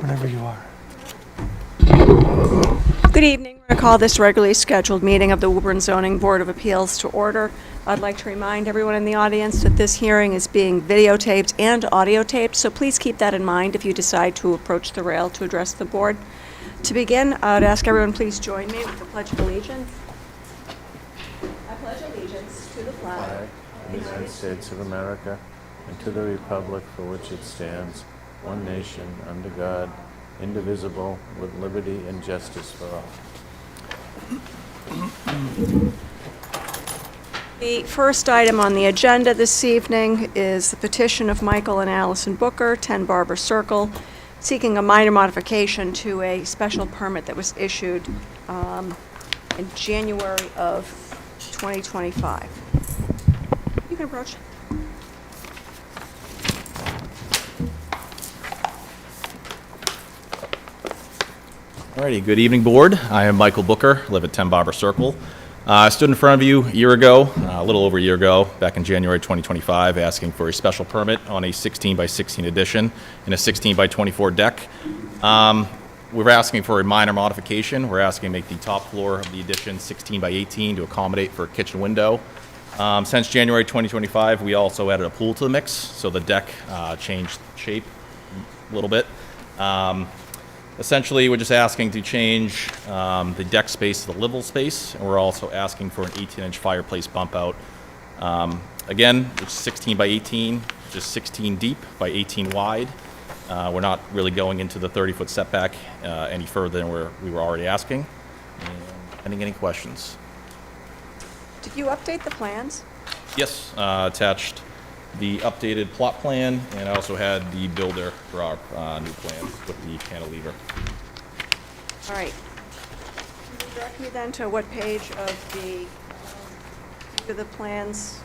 Whenever you are. Good evening. We're going to call this regularly scheduled meeting of the Woburn Zoning Board of Appeals to order. I'd like to remind everyone in the audience that this hearing is being videotaped and audio taped, so please keep that in mind if you decide to approach the rail to address the board. To begin, I'd ask everyone please join me with the Pledge of Allegiance. I pledge allegiance to the flag of the United States of America and to the republic for which it stands, one nation, under God, indivisible, with liberty and justice for all. The first item on the agenda this evening is the petition of Michael and Allison Booker, 10 Barber Circle, seeking a minor modification to a special permit that was issued in January of 2025. You can approach. Alrighty, good evening, board. I am Michael Booker, live at 10 Barber Circle. I stood in front of you a year ago, a little over a year ago, back in January 2025, asking for a special permit on a 16 by 16 addition and a 16 by 24 deck. We're asking for a minor modification. We're asking to make the top floor of the addition 16 by 18 to accommodate for a kitchen window. Since January 2025, we also added a pool to the mix, so the deck changed shape a little bit. Essentially, we're just asking to change the deck space to the livable space, and we're also asking for an 18-inch fireplace bump out. Again, it's 16 by 18, just 16 deep by 18 wide. We're not really going into the 30-foot setback any further than we were already asking. And any questions? Did you update the plans? Yes, attached the updated plot plan, and I also had the builder draw new plans with the cantilever. All right. Can you direct me then to what page of the plans?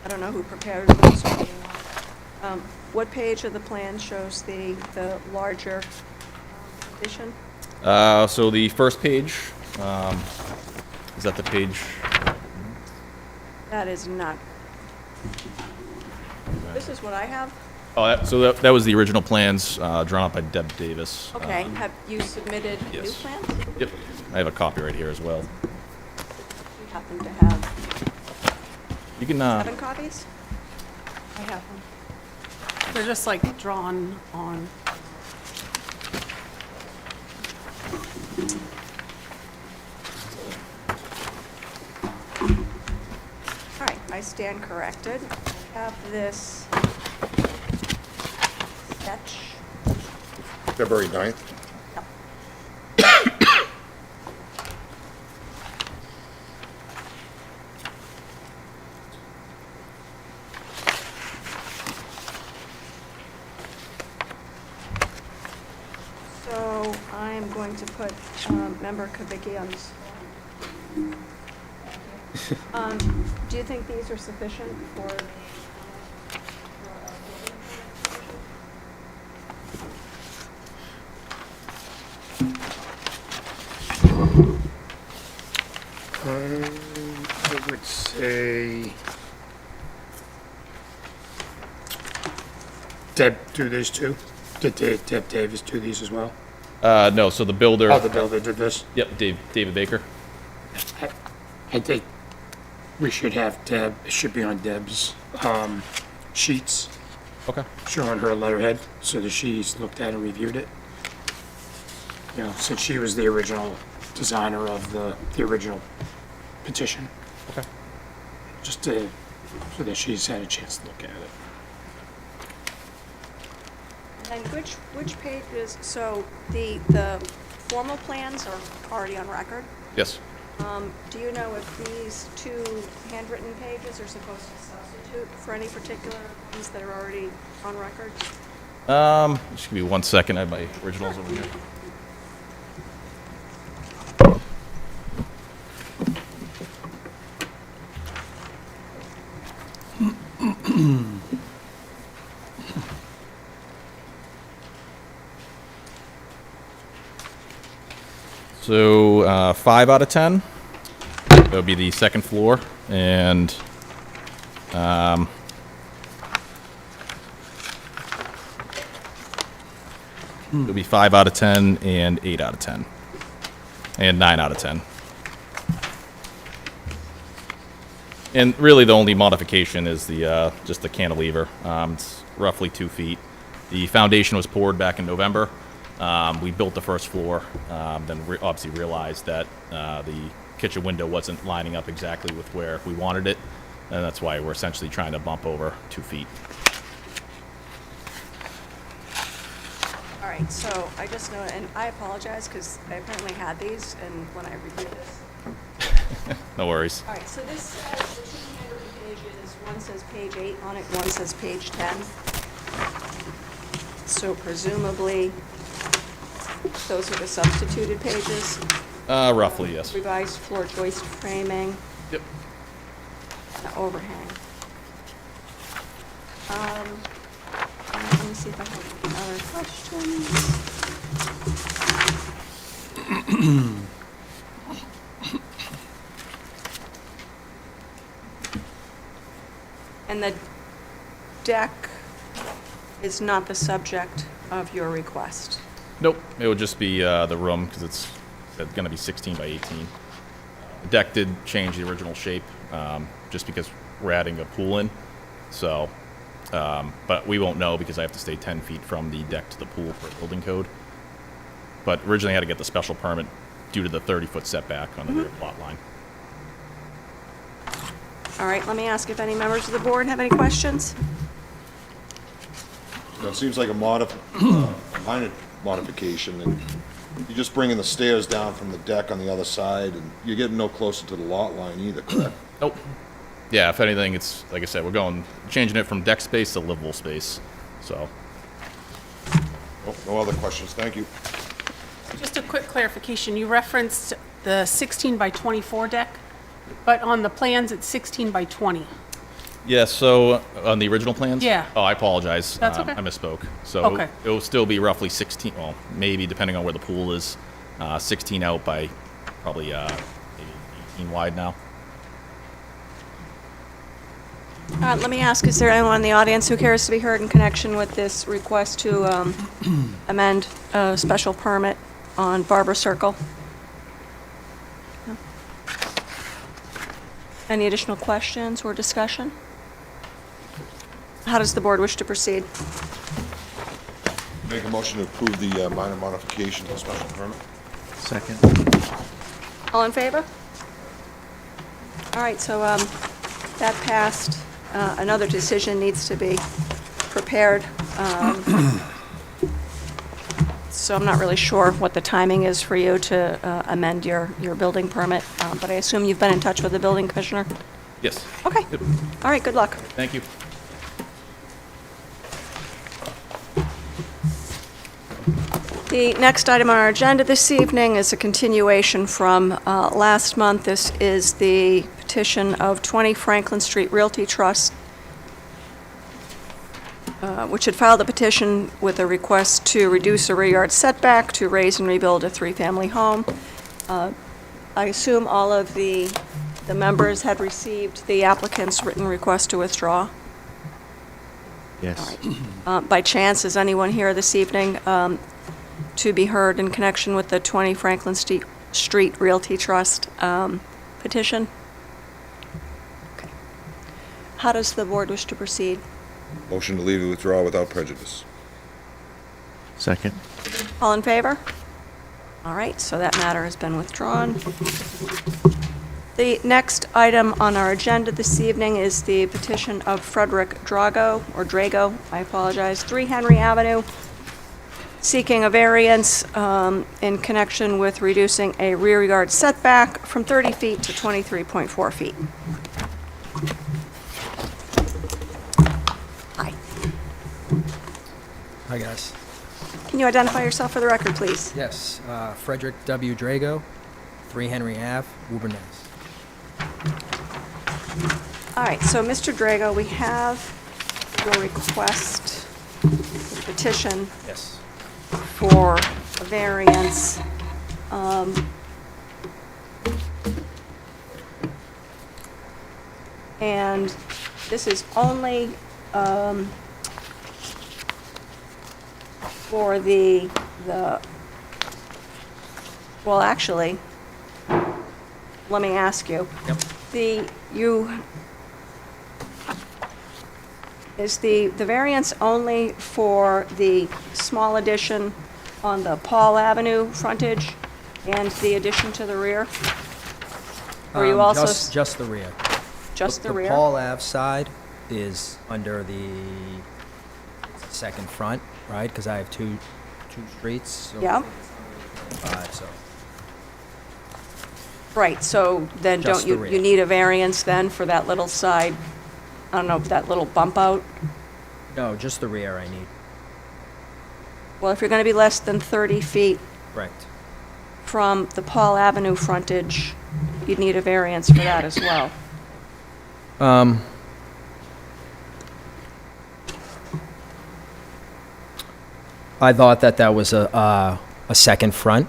I don't know who prepared those. What page of the plan shows the larger addition? So the first page, is that the page? That is not. This is what I have. Oh, so that was the original plans drawn up by Deb Davis. Okay. Have you submitted new yes. plans? Yep. I have a copy right here as well. You happen to have You can. 7 copies? I have them. They're just like drawn on. All right, I stand corrected. I have this sketch. February 9th. So I'm going to put Member Kavicki on this. Do you think these are sufficient for the I would say Deb do this too? Did Deb Davis do these as well? No, so the builder. Oh, the builder did this? Yep, David Baker. I think we should have Deb, it should be on Deb's sheets Okay. showing her letterhead, so that she's looked at and reviewed it. You know, since she was the original designer of the original petition. Okay. Just to, so that she's had a chance to look at it. And which page is, so the formal plans are already on record? Yes. Do you know if these 2 handwritten pages are supposed to substitute for any particular ones that are already on record? Just give me 1 second. I have my originals over here. So 5 out of 10. That would be the second floor, and It'll be 5 out of 10 and 8 out of 10. And 9 out of 10. And really, the only modification is the just the cantilever. It's roughly 2 feet. The foundation was poured back in November. We built the first floor, then obviously realized that the kitchen window wasn't lining up exactly with where we wanted it, and that's why we're essentially trying to bump over 2 feet. All right, so I just know, and I apologize because I apparently had these, and when I reviewed this. No worries. All right, so this says the two handwritten pages, one says page 8 on it, one says page 10. So presumably, those are the substituted pages. Roughly, yes. Revised floor joist framing, Yep. the overhang. Let me see if I have any other questions. And the deck is not the subject of your request. Nope, it would just be the room, because it's going to be 16 by 18. The deck did change the original shape, just because we're adding a pool in. So, but we won't know because I have to stay 10 feet from the deck to the pool for building code. But originally I had to get the special permit due to the 30-foot setback on the rear plot line. All right, let me ask if any members of the board have any questions? It seems like a minor modification, and you're just bringing the stairs down from the deck on the other side, and you're getting no closer to the lot line either, correct? Nope. Yeah, if anything, it's, like I said, we're changing it from deck space to livable space, so. Oh, no other questions, thank you. Just a quick clarification, you referenced the 16 by 24 deck, but on the plans, it's 16 by 20. Yeah, so on the original plans? Yeah. Oh, I apologize. That's okay. I misspoke. So Okay. it will still be roughly 16, well, maybe depending on where the pool is, 16 out by probably maybe 18 wide now. Let me ask, is there anyone in the audience who cares to be heard in connection with this request to amend a special permit on Barber Circle? No? Any additional questions or discussion? How does the board wish to proceed? Make a motion to approve the minor modification to the special permit. Second. All in favor? All right, so that passed. Another decision needs to be prepared. So I'm not really sure what the timing is for you to amend your building permit, but I assume you've been in touch with the building commissioner? Yes. Okay. Yep. All right, good luck. Thank you. The next item on our agenda this evening is a continuation from last month. This is the petition of 20 Franklin Street Realty Trust, which had filed a petition with a request to reduce a rear yard setback to raise and rebuild a three-family home. I assume all of the members had received the applicant's written request to withdraw. Yes. By chance, is anyone here this evening to be heard in connection with the 20 Franklin Street Realty Trust petition? Okay. How does the board wish to proceed? Motion to leave the withdrawal without prejudice. Second. All in favor? All right, so that matter has been withdrawn. The next item on our agenda this evening is the petition of Frederick Drago, I apologize, 3 Henry Avenue, seeking a variance in connection with reducing a rear yard setback from 30 feet to 23.4 feet. Hi. Hi, guys. Can you identify yourself for the record, please? Yes, Frederick W. Drago, 3 Henry Ave, Woburn, Mass. All right, so Mr. Drago, we have your request, the petition Yes. for a variance. And this is only for the, well, actually, let me ask you. Yep. Is the variance only for the small addition on the Paul Avenue frontage and the addition to the rear? Or you also, Just the rear. just the rear? The Paul Ave side is under the second front, right? Because I have two streets. So Yeah, so right, so then Just don't the you, rear. you need a variance then for that little side, I don't know, that little bump out? no, just the rear I need. Well, if you're gonna be less than 30 feet Correct. from the Paul Avenue frontage, you'd need a variance for that as well. I thought that was a second front,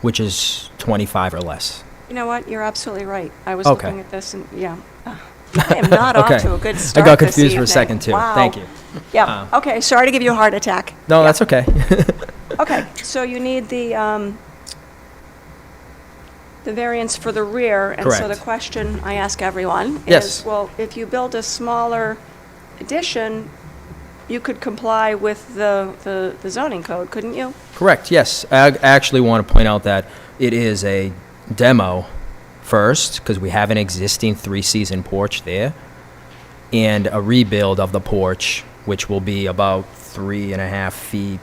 which is 25 or less. You know what, you're absolutely right. I was Okay. looking at this and, yeah. I am not off Okay. to a good I start got this confused for a evening. second too. Wow. Thank you. Yeah, okay, sorry to give you a heart attack. No, that's okay. Okay, so you need the variance for the rear. And so the Correct. question I ask everyone Yes. is, well, if you build a smaller addition, you could comply with the zoning code, couldn't you? Correct, yes. I actually want to point out that it is a demo first, because we have an existing three-season porch there, and a rebuild of the porch, which will be about 3.5 feet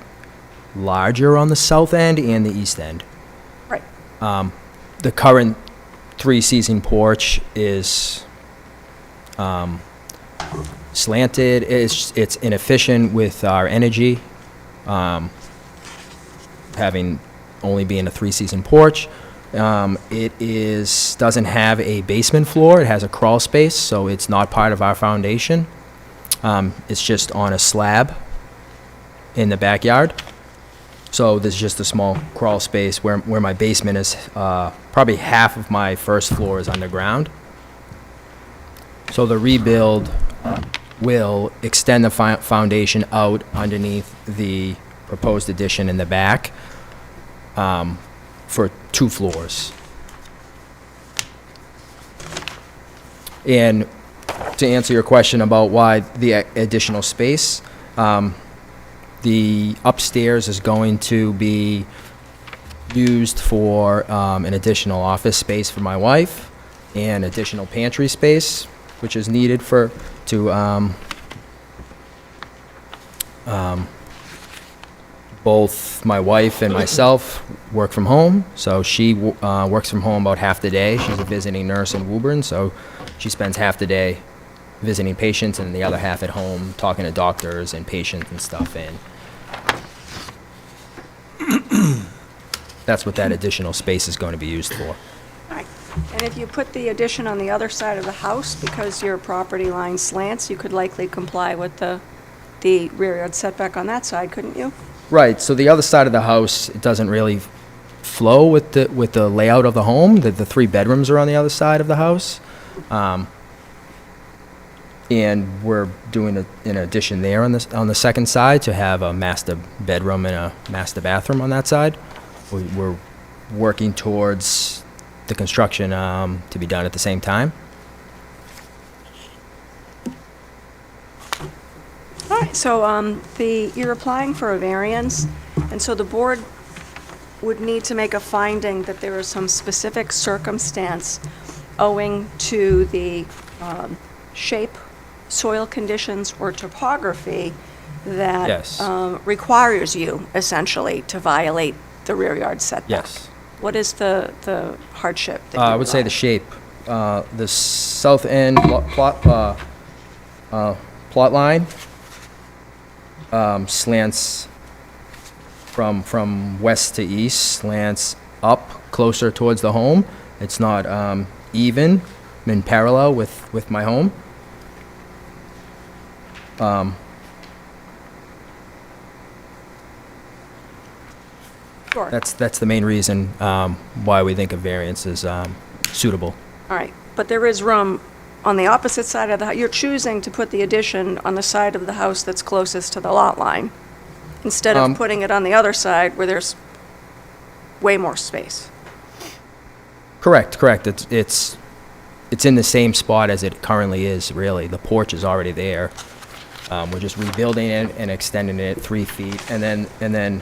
larger on the south end and the east end. Right. The current three-season porch is slanted. It's inefficient with our energy, having only being a three-season porch. It doesn't have a basement floor. It has a crawl space, so it's not part of our foundation. It's just on a slab in the backyard. So there's just a small crawl space where my basement is. Probably half of my first floor is underground. So the rebuild will extend the foundation out underneath the proposed addition in the back for 2 floors. And to answer your question about why the additional space, the upstairs is going to be used for an additional office space for my wife and additional pantry space, which is needed to both my wife and myself work from home. So she works from home about half the day. She's a visiting nurse in Woburn, so she spends half the day visiting patients and the other half at home talking to doctors and patients and stuff. And that's what that additional space is going to be used for. Right. And if you put the addition on the other side of the house, because your property line slants, you could likely comply with the rear yard setback on that side, couldn't you? Right, so the other side of the house, it doesn't really flow with the layout of the home. The 3 bedrooms are on the other side of the house. And we're doing an addition there on the second side to have a master bedroom and a master bathroom on that side. We're working towards the construction to be done at the same time. All right, so you're applying for a variance, and so the board would need to make a finding that there is some specific circumstance owing to the shape, soil conditions, or topography that Yes. requires you essentially to violate the rear yard setback. Yes. What is the hardship that I you would say the rely shape. The south end plot line slants from west to east, slants up closer towards the home. It's not even in parallel with my home. Sure. That's the main reason why we think a variance is suitable. All right, but there is room on the opposite side of the house. You're choosing to put the addition on the side of the house that's closest to the lot line. instead of putting it on the other side where there's way more space. Correct, correct. It's in the same spot as it currently is, really. The porch is already there. We're just rebuilding it and extending it 3 feet. And then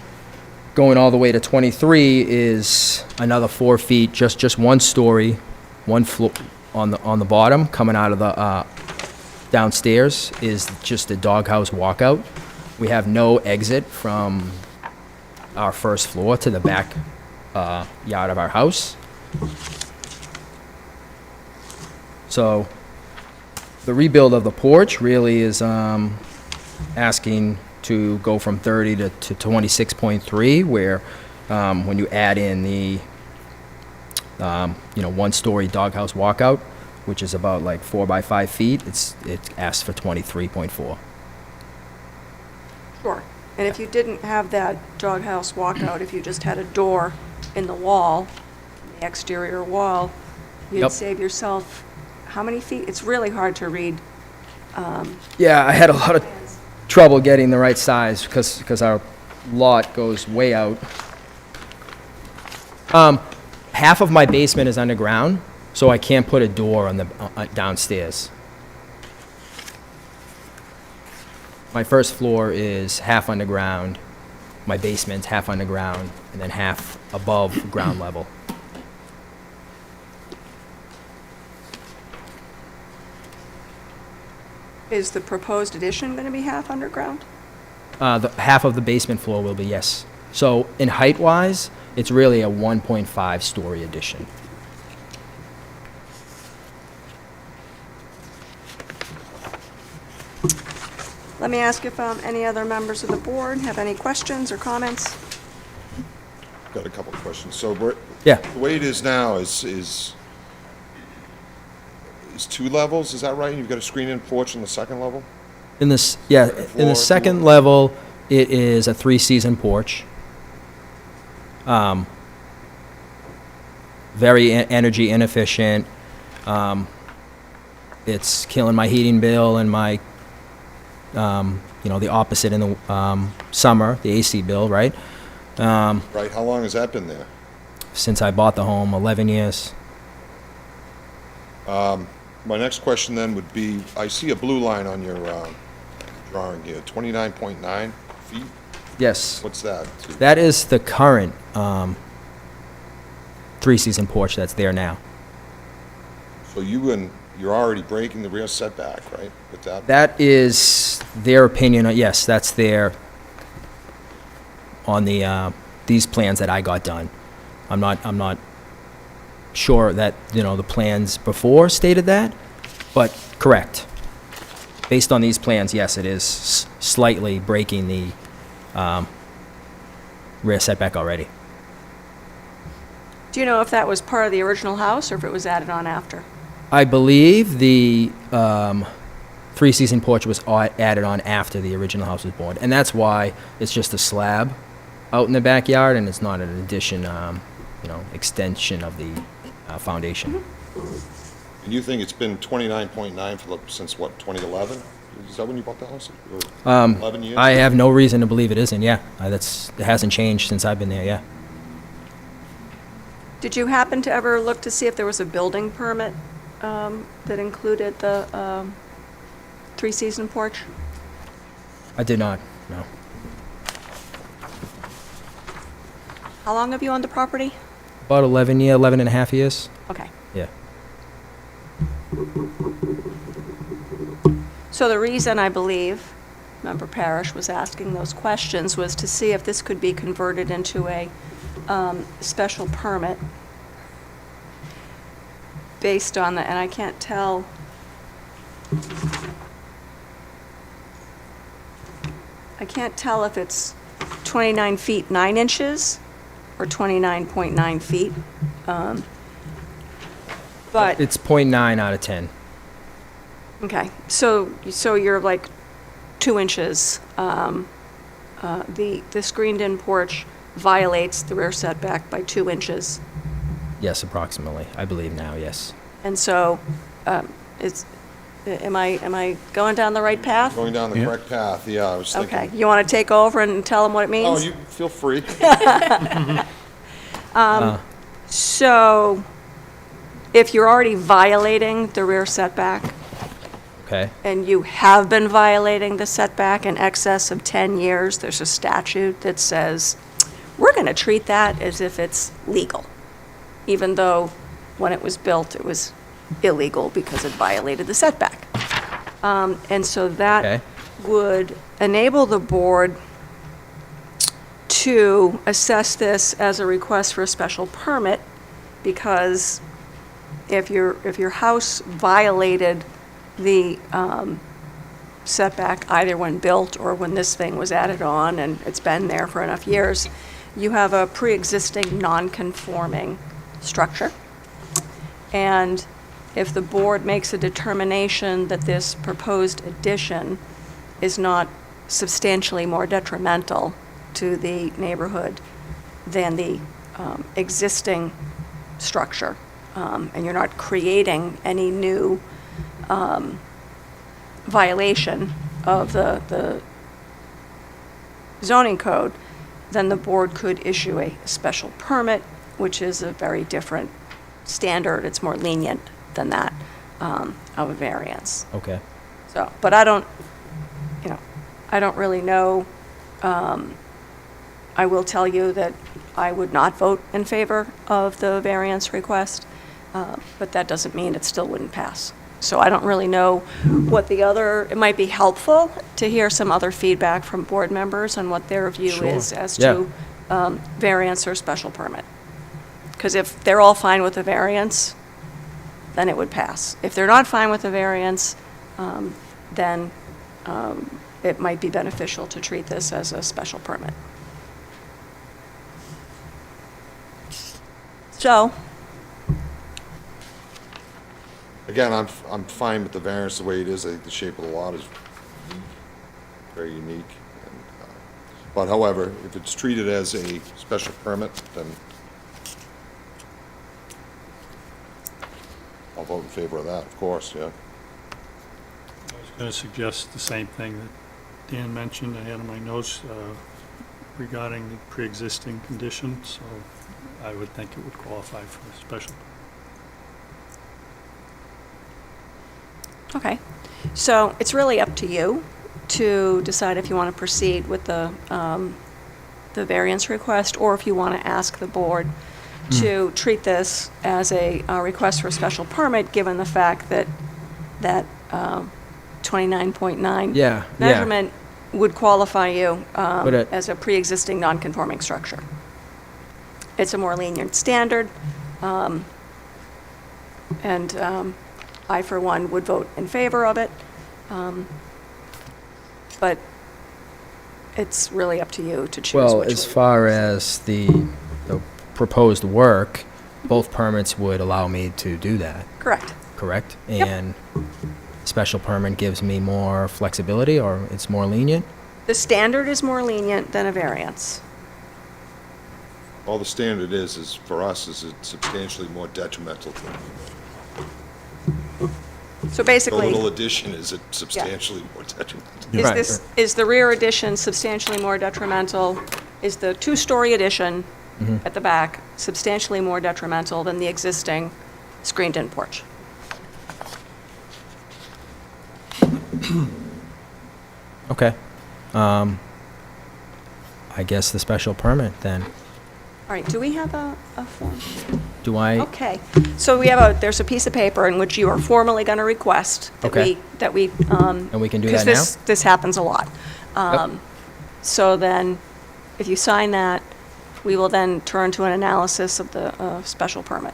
going all the way to 23 is another 4 feet, just one story, one floor on the bottom, coming out of the downstairs is just a doghouse walkout. We have no exit from our first floor to the back yard of our house. So the rebuild of the porch really is asking to go from 30 to 26.3, where when you add in the one-story doghouse walkout, which is about like 4 by 5 feet, it asks for 23.4. Sure. And if you didn't have that doghouse walkout, if you just had a door in the wall, the exterior wall, you'd Yep. save yourself, how many feet? It's really hard to read. Yeah, I had a lot of trouble getting the right size because our lot goes way out. Half of my basement is underground, so I can't put a door on the downstairs. My first floor is half underground, my basement's half underground, and then half above ground level. Is the proposed addition going to be half underground? The half of the basement floor will be, yes. So in height-wise, it's really a 1.5-story addition. Let me ask if any other members of the board have any questions or comments? Got a couple of questions. So Yeah, the way it is now is 2 levels, is that right? You've got a screen-in porch on the second level? in this, yeah, in floor, the second level, it is a 3-season porch. Very energy inefficient. It's killing my heating bill and my, the opposite in the summer, the AC bill, right? Right, how long has that been there? Since I bought the home, 11 years. My next question then would be, I see a blue line on your drawing here, 29.9 feet? Yes. What's that? That is the current 3-season porch that's there now. So you're already breaking the rear setback, right, with that? That is their opinion. Yes, that's their, on the, these plans that I got done. I'm not sure that, the plans before stated that, but correct. Based on these plans, yes, it is slightly breaking the rear setback already. Do you know if that was part of the original house or if it was added on after? I believe the 3-season porch was added on after the original house was built, and that's why it's just a slab out in the backyard, and it's not an addition, extension of the foundation. And you think it's been 29.9 since what, 2011? Is that when you bought the house? Or 11 years? I have no reason to believe it isn't, yeah. It hasn't changed since I've been there, yeah. Did you happen to ever look to see if there was a building permit that included the 3-season porch? I did not, no. How long have you owned the property? About 11 and a half years, Okay. yeah. So the reason I believe Member Parrish was asking those questions was to see if this could be converted into a special permit based on the, and I can't tell, if it's 29 feet 9 inches or 29.9 feet. But, It's 0.9 out of 10. okay, so you're like 2 inches. The screened-in porch violates the rear setback by 2 inches. Yes, approximately, I believe now, yes. And so, Am I going down the right path? Going down the Yeah. correct path, yeah, I was thinking. Okay, you want to take over and tell them what it means? Oh, you feel free. So, if you're already violating the rear setback, Okay, and you have been violating the setback in excess of 10 years, there's a statute that says, we're going to treat that as if it's legal, even though when it was built, it was illegal because it violated the setback. And so that Okay. would enable the board to assess this as a request for a special permit, because if your house violated the setback either when built or when this thing was added on and it's been there for enough years, you have a pre-existing non-conforming structure. And if the board makes a determination that this proposed addition is not substantially more detrimental to the neighborhood than the existing structure, and you're not creating any new violation of the zoning code, then the board could issue a special permit, which is a very different standard. It's more lenient than that of a variance. okay. So, but I don't really know. I will tell you that I would not vote in favor of the variance request, but that doesn't mean it still wouldn't pass. So I don't really know what it might be helpful to hear some other feedback from board members on what their view Sure. is as Yeah. to variance or special permit. Because if they're all fine with the variance, then it would pass. If they're not fine with the variance, then it might be beneficial to treat this as a special permit. So, Again, I'm fine with the variance the way it is. I think the shape of the lot is very unique. And, but however, if it's treated as a special permit, then I'll vote in favor of that, of course, yeah. I was going to suggest the same thing that Dan mentioned. I had in my notes regarding the pre-existing condition, so I would think it would qualify for a special. okay. So it's really up to you to decide if you want to proceed with the variance request, or if you want to ask the board to treat this as a request for a special permit, given the fact that 29.9 Yeah, yeah. measurement would qualify you But it- as a pre-existing non-conforming structure. It's a more lenient standard, and I, for one, would vote in favor of it. But it's really up to you to choose Well, which as way. far as the proposed work, both permits would allow me to do that, Correct. correct? Yep. And special permit gives me more flexibility, or it's more lenient? The standard is more lenient than a variance. All the standard is for us, is it's substantially more detrimental to So the basically, little addition, is it substantially more detrimental? is the rear addition substantially more detrimental? Is the two-story addition at the back substantially more detrimental than the existing screened-in porch? Okay. I guess the special permit then. All right, do we have a form? Do I? Okay, so there's a piece of paper in which you are formally going to request that Okay. we. And we can do that now? Because this happens a lot. So then, if you sign that, we will then turn to an analysis of the special permit.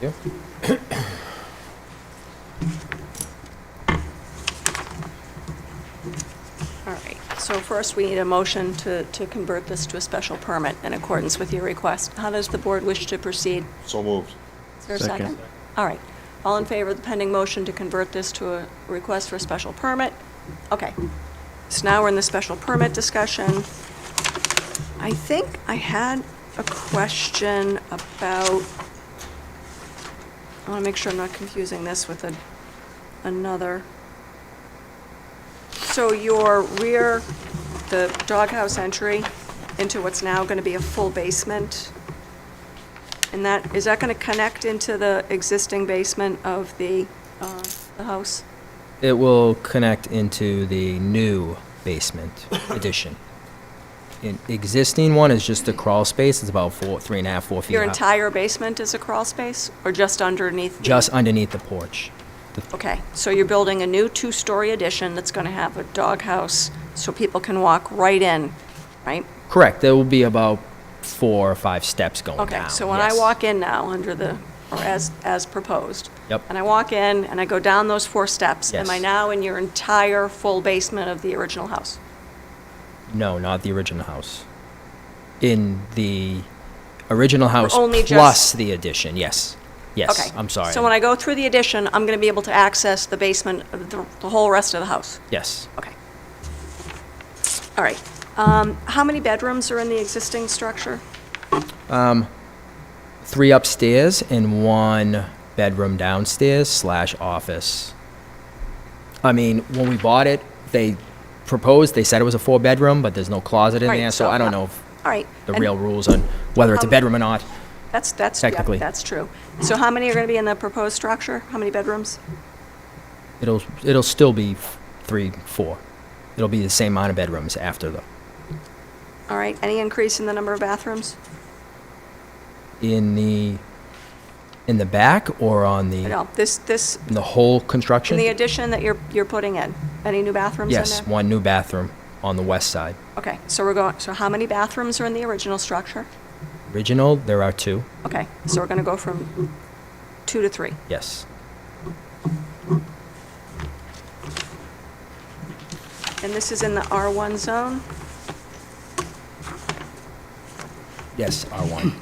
Yeah. All right, so first we need a motion to convert this to a special permit in accordance with your request. How does the board wish to proceed? So moved. Is there a second? All right, all in favor of the pending motion to convert this to a request for a special permit? Okay, so now we're in the special permit discussion. I think I had a question about, I want to make sure I'm not confusing this with another. So your rear, the doghouse entry into what's now going to be a full basement, and is that going to connect into the existing basement of the house? It will connect into the new basement addition. An existing one is just a crawl space. It's about 3.5, 4 feet Your high. entire basement is a crawl space, or just underneath? Just underneath the porch. Okay, so you're building a new two-story addition that's going to have a doghouse, so people can walk right in, right? Correct. There will be about 4 or 5 steps going down. Okay, so when I yes. walk in now, or as proposed. Yep. And I walk in, and I go down those 4 steps. Am I Yes. now in your entire full basement of the original house? No, not the original house. In the original house only just- plus the addition, yes. Yes, Okay. I'm sorry. So when I go through the addition, I'm going to be able to access the basement, the whole rest of the house? Yes. Okay. All right. How many bedrooms are in the existing structure? 3 upstairs and 1 bedroom downstairs / office. I mean, when we bought it, they said it was a 4-bedroom, but there's no closet in Right, there, so I don't know if All right. the and real rules on whether it's a bedroom or not. That's, technically. yeah, that's true. So how many are going to be in the proposed structure? How many bedrooms? It'll still be 3, 4. It'll be the same amount of bedrooms after All right. Any increase in the number of bathrooms? in the back or on the No, this, in the whole in construction. the addition that you're putting in, any new bathrooms in there? Yes, 1 new bathroom on the west side. Okay, so so how many bathrooms are in the original structure? Original, there are 2. Okay, so we're going to go from 2 to 3. Yes. And this is in the R1 zone? Yes, R1.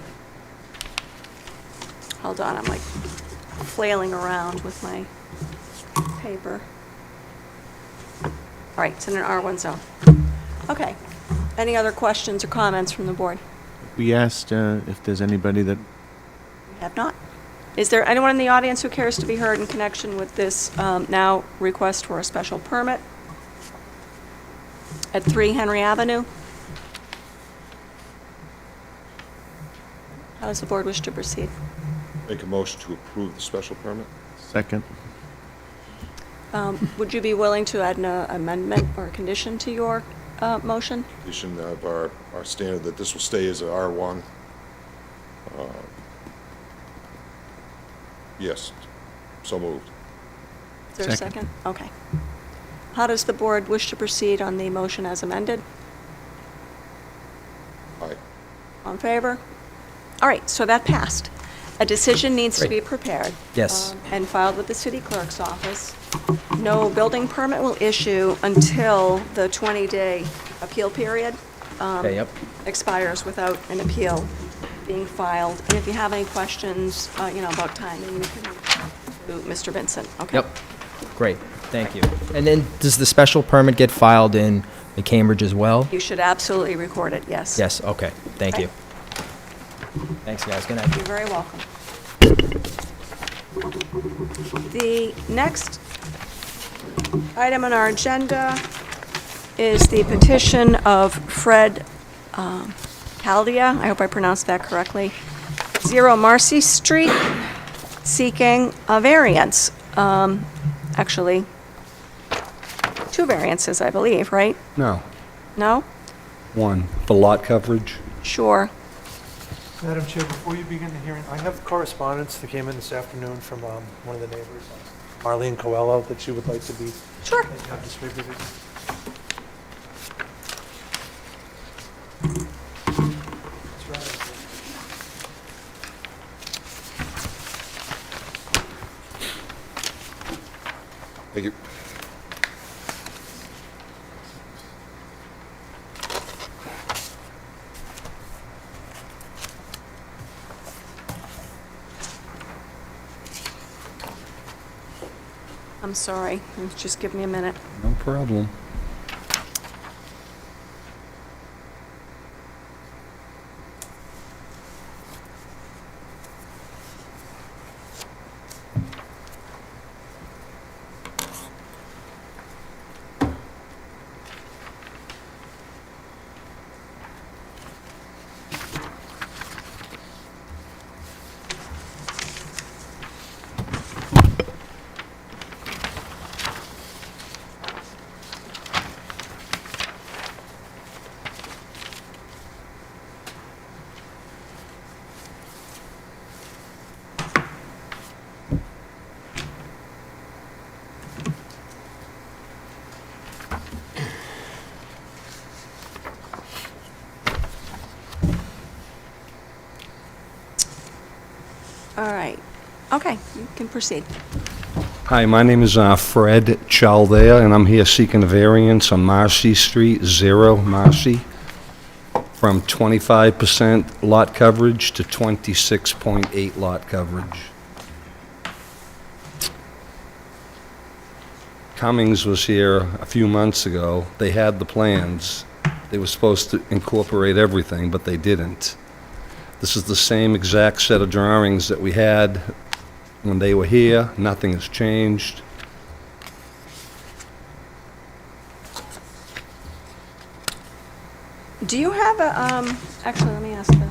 Hold on, I'm like flailing around with my paper. All right, it's in an R1 zone. Okay. Any other questions or comments from the board? We asked if there's anybody that, We have not. Is there anyone in the audience who cares to be heard in connection with this now request for a special permit at 3 Henry Avenue? How does the board wish to proceed? Make a motion to approve the special permit? second, Would you be willing to add an amendment or a condition to your motion? Condition of our standard that this will stay as a R1. Yes, so moved. Is there a Second. second? Okay. How does the board wish to proceed on the motion as amended? Aye. All in favor? All right, so that passed. A decision needs to be Great. prepared. Yes. And filed with the city clerk's office. No building permit will issue until the 20-day appeal period Okay, yep. expires without an appeal being filed. And if you have any questions, about timing, you can to Mr. Vincent, okay? Yep. Great. Thank you. And then does the special permit get filed in the Cambridge as well? You should absolutely record it, yes. Yes, okay. Thank Okay. you. Thanks, guys. Good night. You're very welcome. The next item on our agenda is the petition of Fred Caldia, I hope I pronounced that correctly, 0 Marcy Street, seeking a variance. Actually, 2 variances, I believe, right? No, No? 1, for lot coverage. Sure. Madam Chair, before you begin the hearing, I have correspondence that came in this afternoon from one of the neighbors, Marlene Coelho, that she would like to be Sure. have distributed. It's rather- Thank you. I'm sorry, just give me a minute. No problem. All right. Okay, you can proceed. Hi, my name is Fred Chaldea, and I'm here seeking a variance on Marcy Street, 0 Marcy, from 25% lot coverage to 26.8 lot coverage. Cummings was here a few months ago. They had the plans. They were supposed to incorporate everything, but they didn't. This is the same exact set of drawings that we had when they were here. Nothing has changed. Do you have a, actually, let me ask that.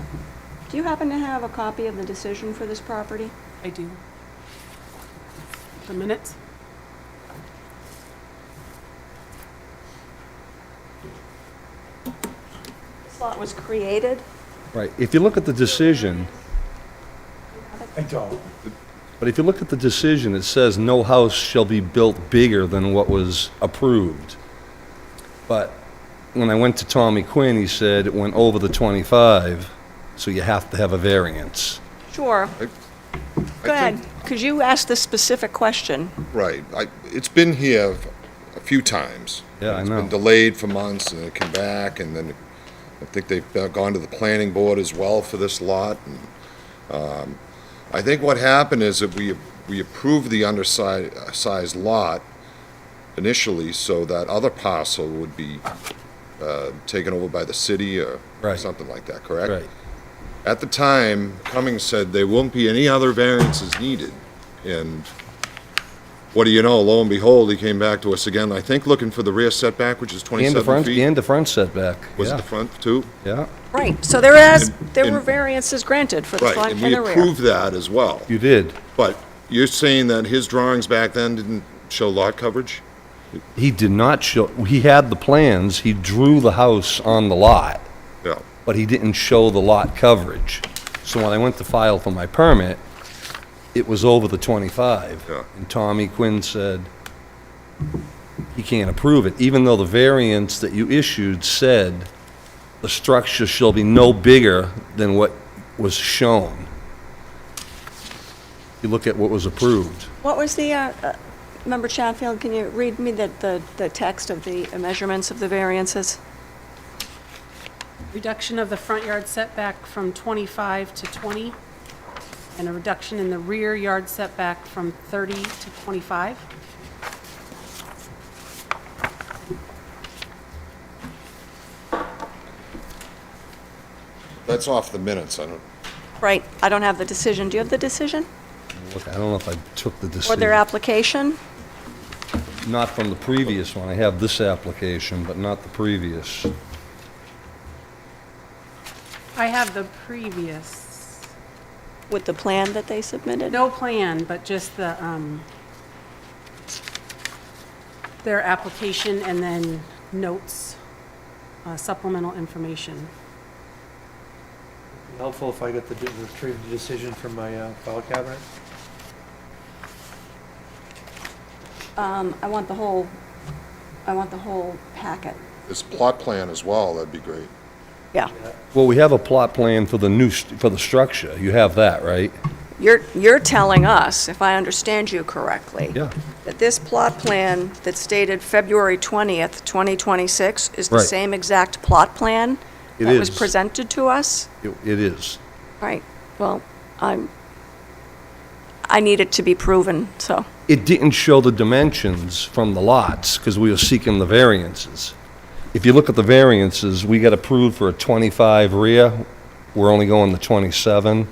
Do you happen to have a copy of the decision for this property? I do. The minutes? This lot was created. Right, if you look at the decision, I don't. but if you look at the decision, it says no house shall be built bigger than what was approved. But when I went to Tommy Quinn, he said it went over the 25, so you have to have a variance. Sure. I Go ahead, think- because you asked this specific question. Right. It's been here a few times. Yeah, I It's know. been delayed for months, and it came back, and then I think they've gone to the planning board as well for this lot. And I think what happened is that we approved the undersized lot initially, so that other parcel would be taken over by the city or Right. something like that, correct? Right. At the time, Cummings said there won't be any other variances needed. And what do you know, lo and behold, he came back to us again, I think looking for the rear setback, which is And 27 the front, feet. and the front setback. Was it Yeah, the front too? yeah, Right, so there were variances granted for the Right, front and and we the rear. approved that as well. you did. But you're saying that his drawings back then didn't show lot coverage? He did not show, he had the plans, he drew the house on the lot, Yeah. but he didn't show the lot coverage. So when I went to file for my permit, it was over the 25. Yeah. And Tommy Quinn said, he can't approve it, even though the variance that you issued said the structure shall be no bigger than what was shown. You look at what was approved. What was the, Member Chatfield, can you read me the text of the measurements of the variances? Reduction of the front yard setback from 25 to 20, and a reduction in the rear yard setback from 30 to 25. That's off the minutes, I don't, Right, I don't have the decision. Do you have the decision? Look, I don't know if I took the Or decision. their application? Not from the previous one. I have this application, but not the previous. I have the previous, With the plan that they submitted? no plan, but just the, their application and then notes, supplemental information. Helpful if I get the retrieve the decision from my file cabinet? I want the whole packet. this plot plan as well, that'd be great. Yeah. Well, we have a plot plan for the for the structure. You have that, right? You're telling us, if I understand you correctly. Yeah. That this plot plan that's dated February 20th, 2026 is the Right. same exact plot plan It that was is. presented to us? It is. Right, well, I need it to be proven, so. It didn't show the dimensions from the lots because we were seeking the variances. If you look at the variances, we got approved for a 25 rear. We're only going to 27.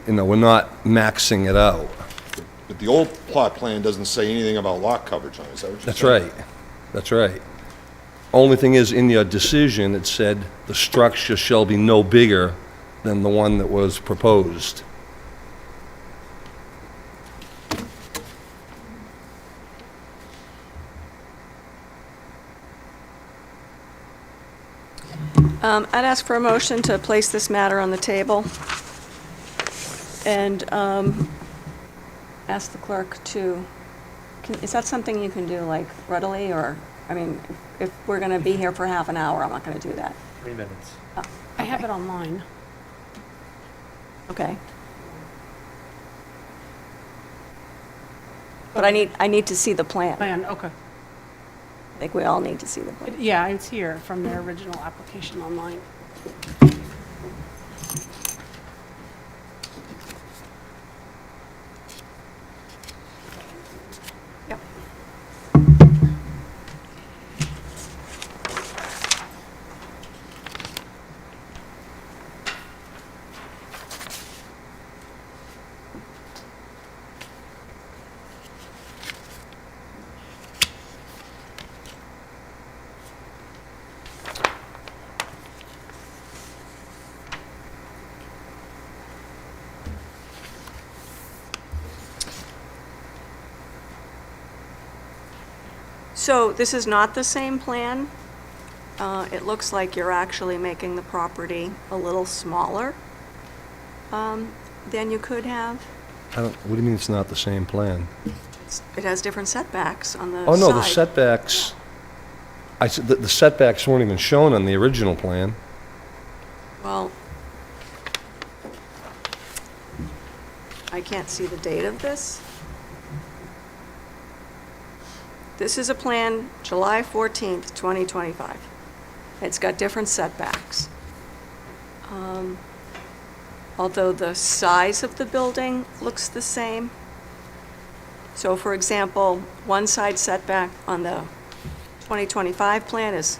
You know, we're not maxing it out. But the old plot plan doesn't say anything about lot coverage on it, is that what you're That's saying? right. That's right. Only thing is, in your decision, it said the structure shall be no bigger than the one that was proposed. I'd ask for a motion to place this matter on the table and ask the clerk to, is that something you can do like readily, or I mean, if we're going to be here for half an hour, I'm not going to do that. 3 minutes. I have it online. Okay. But I need to see the plan. Plan, okay. I think we all need to see the plan. Yeah, it's here from their original application online. Yep. So this is not the same plan. It looks like you're actually making the property a little smaller than you could have. What do you mean it's not the same plan? It has different setbacks on the Oh, no, the side. setbacks, I said, the setbacks weren't even shown on the original plan. Well, I can't see the date of this. This is a plan, July 14th, 2025. It's got different setbacks. Although the size of the building looks the same. So for example, one side setback on the 2025 plan is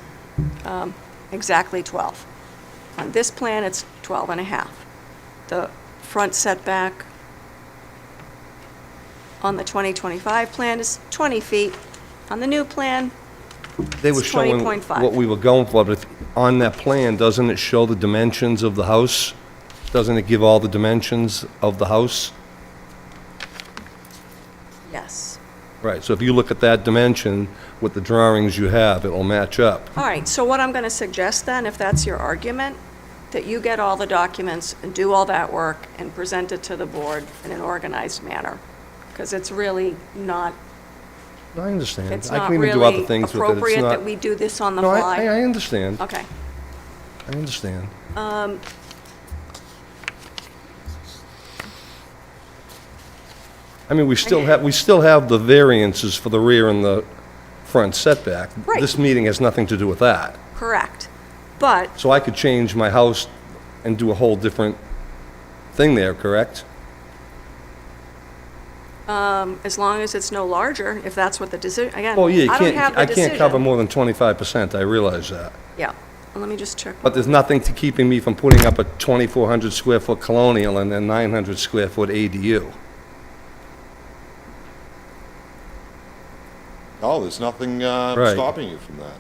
exactly 12. On this plan, it's 12 and a half. The front setback on the 2025 plan is 20 feet. On the new plan, They were It's showing 20.5. what we were going for, but on that plan, doesn't it show the dimensions of the house? Doesn't it give all the dimensions of the house? yes. Right, so if you look at that dimension with the drawings you have, it'll match up. All right, so what I'm going to suggest then, if that's your argument, that you get all the documents and do all that work and present it to the board in an organized manner, because it's really not, I understand. it's I not can even do other really things with it. It's appropriate not- that we do this on the No, fly. I understand. Okay. I understand. I mean, we still have the variances for the rear and the front setback. Right. This meeting has nothing to do with that. Correct. But, So I could change my house and do a whole different thing there, correct? as long as it's no larger, if that's what the decision, again, Well, yeah, I don't have the I decision. can't cover more than 25%, I realize that. Yeah, well, let me just check. But there's nothing to keeping me from putting up a 2,400 square foot colonial and a 900 square foot ADU. No, there's nothing Right. stopping you from that.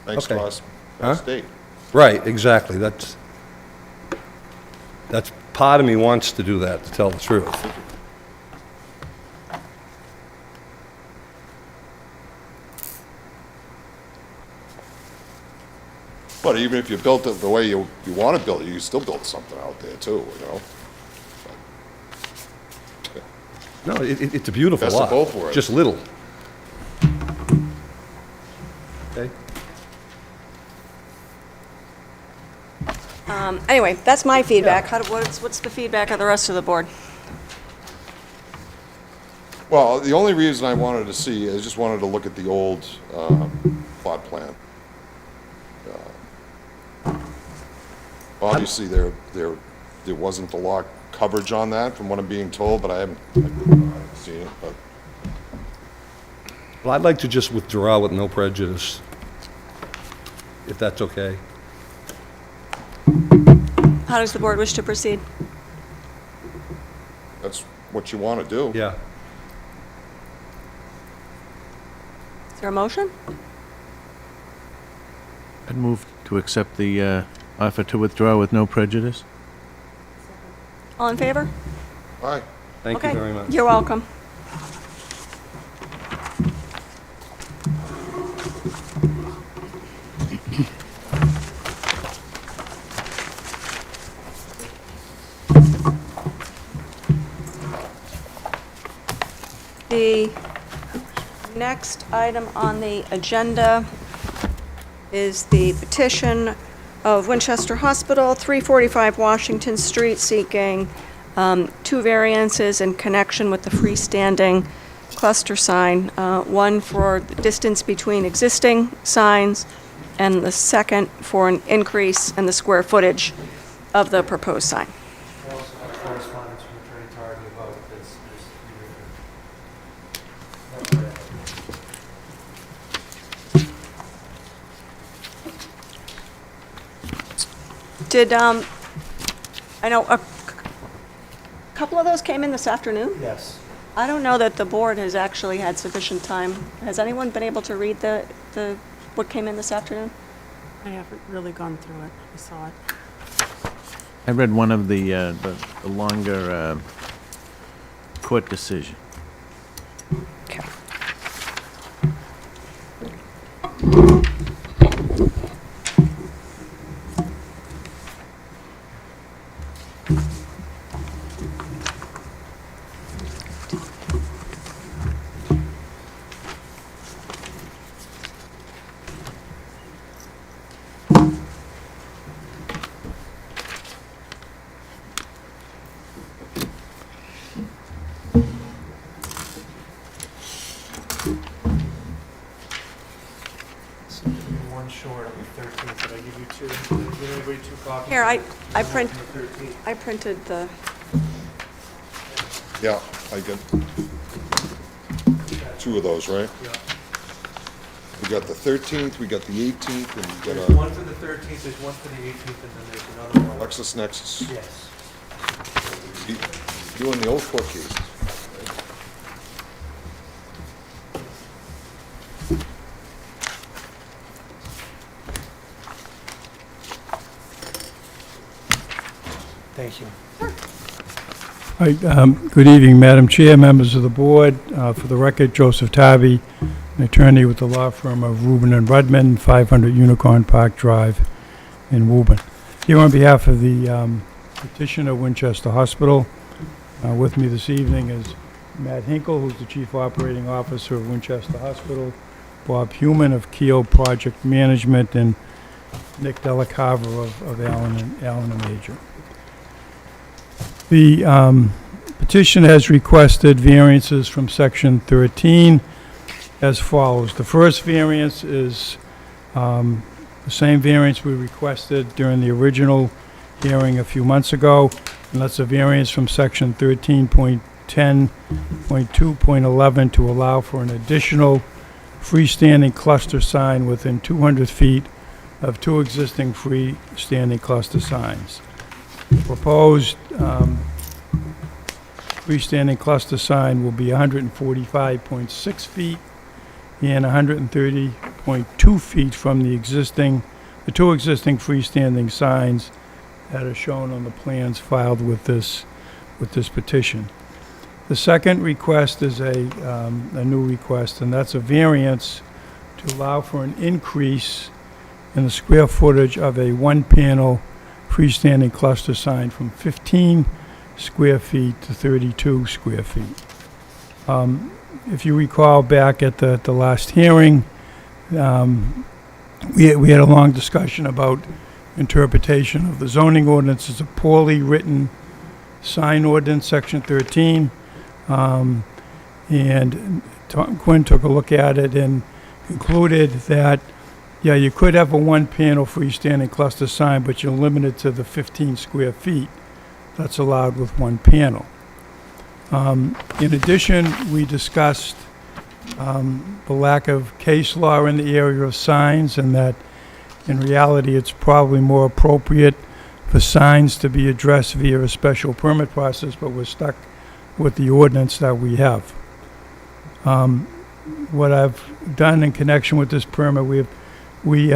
Thanks to Okay. us, Huh? state. Right, exactly, that's, part of me wants to do that, to tell the truth. But even if you built it the way you want to build it, you still build something out there too, you know? No, it's a beautiful Best of lot. both worlds. Just little. Okay? Anyway, that's my feedback. What's the feedback of the rest of the board? Well, the only reason I wanted to see, I just wanted to look at the old plot plan. Obviously, there wasn't a lot coverage on that, from what I'm being told, but I haven't seen it, but Well, I'd like to just withdraw with no prejudice, if that's okay. How does the board wish to proceed? that's what you want to do. Yeah. Is there a motion? I'd move to accept the offer to withdraw with no prejudice. All in favor? All right. Thank you Okay. very much. You're welcome. The Next item on the agenda is the petition of Winchester Hospital, 345 Washington Street, seeking two variances in connection with the freestanding cluster sign, one for the distance between existing signs, and the second for an increase in the square footage of the proposed sign. I also have correspondence from Attorney Tardy about this. Did, I know a couple of those came in this afternoon? Yes. I don't know that the board has actually had sufficient time. Has anyone been able to read what came in this afternoon? I haven't really gone through it. I saw it. I read one of the longer court decision. Okay. One short on the 13th. Did I give you two? Did I give anybody two copies? Here, I One print, from the 13th. I printed the, Yeah, I get two of those, right? Yeah. We got the 13th, we got the 18th, and we There's got one for the 13th, there's one for the 18th, and then there's another one. LexisNexis. Yes. You in the old court case. Thank you. Hi, good evening, Madam Chair, members of the board. For the record, Joseph Tarby, an attorney with the law firm of Rubin and Rudman, 500 Unicorn Park Drive in Woburn. Here on behalf of the petitioner, Winchester Hospital, with me this evening is Matt Hinkle, who's the Chief Operating Officer of Winchester Hospital, Bob Heumann of Keo Project Management, and Nick Delacarver of Allen and Major. The petition has requested variances from Section 13 as follows. The first variance is the same variance we requested during the original hearing a few months ago, and that's a variance from Section 13.10.2.11 to allow for an additional freestanding cluster sign within 200 feet of two existing freestanding cluster signs. Proposed freestanding cluster sign will be 145.6 feet and 130.2 feet from the two existing freestanding signs that are shown on the plans filed with this petition. The second request is a new request, and that's a variance to allow for an increase in the square footage of a one-panel freestanding cluster sign from 15 square feet to 32 square feet. If you recall back at the last hearing, we had a long discussion about interpretation of the zoning ordinance. It's a poorly written sign ordinance, Section 13. And Quinn took a look at it and concluded that, yeah, you could have a one-panel freestanding cluster sign, but you're limited to the 15 square feet that's allowed with one panel. In addition, we discussed the lack of case law in the area of signs, and that in reality it's probably more appropriate for signs to be addressed via a special permit process, but we're stuck with the ordinance that we have. What I've done in connection with this permit, we